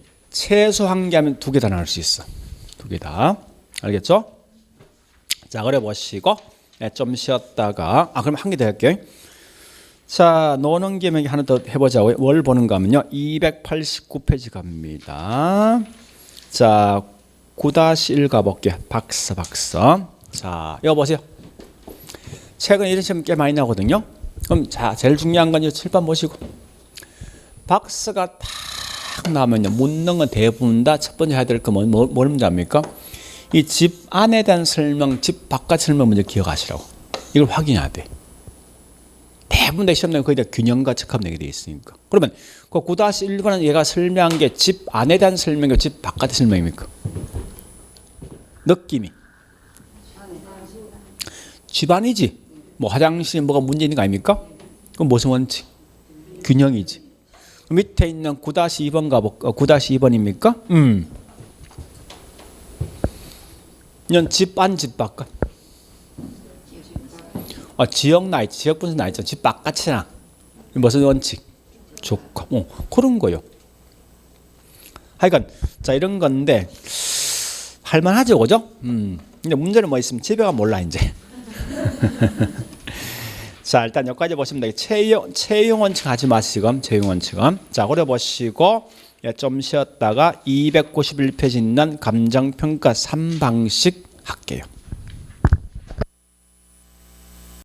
하면 두 개 다 나올 수 있어. 두 개 다. 알겠죠? 자, 그래 보시고 좀 쉬었다가 그럼 한 개 더 할게요. 자, 노는 김에 하나 더 해보자고요. 뭘 보는가 하면요. 289페이지 갑니다. 자, 9-1 가볼게요. 박스. 자, 이거 보세요. 최근에 이런 시험 꽤 많이 나오거든요. 그럼 자, 제일 중요한 건 이 칠판 보시고. 박스가 딱 나오면요. 묻는 건 대부분 다 첫 번째 해야 될 거 뭘 문제 압니까? 이 집 안에 대한 설명, 집 바깥 설명 먼저 기억하시라고. 이걸 확인해야 돼. 대부분 다 시험 내면 거의 다 균형과 적합 내게 돼 있으니까. 그러면 그 9-1번은 얘가 설명한 게 집 안에 대한 설명이고 집 바깥의 설명입니까? 느낌이. 집 안이지. 뭐 화장실에 뭐가 문제 있는 거 아닙니까? 그럼 무슨 원칙? 균형이지. 밑에 있는 9-2번 가볼까? 9-2번입니까? 이건 집 안, 집 바깥. 지역 나 있지. 지역 분수 나 있죠. 집 바깥이나. 무슨 원칙? 적합. 그런 거요. 하여간 자 이런 건데 할만하죠, 그죠? 근데 문제는 뭐 있으면 집에가 몰라 이제. 자 일단 여기까지 보시면 되게 채용 원칙 하지 마시고 채용 원칙은 자 그래 보시고 좀 쉬었다가 291페이지 있는 감정평가 3방식 할게요.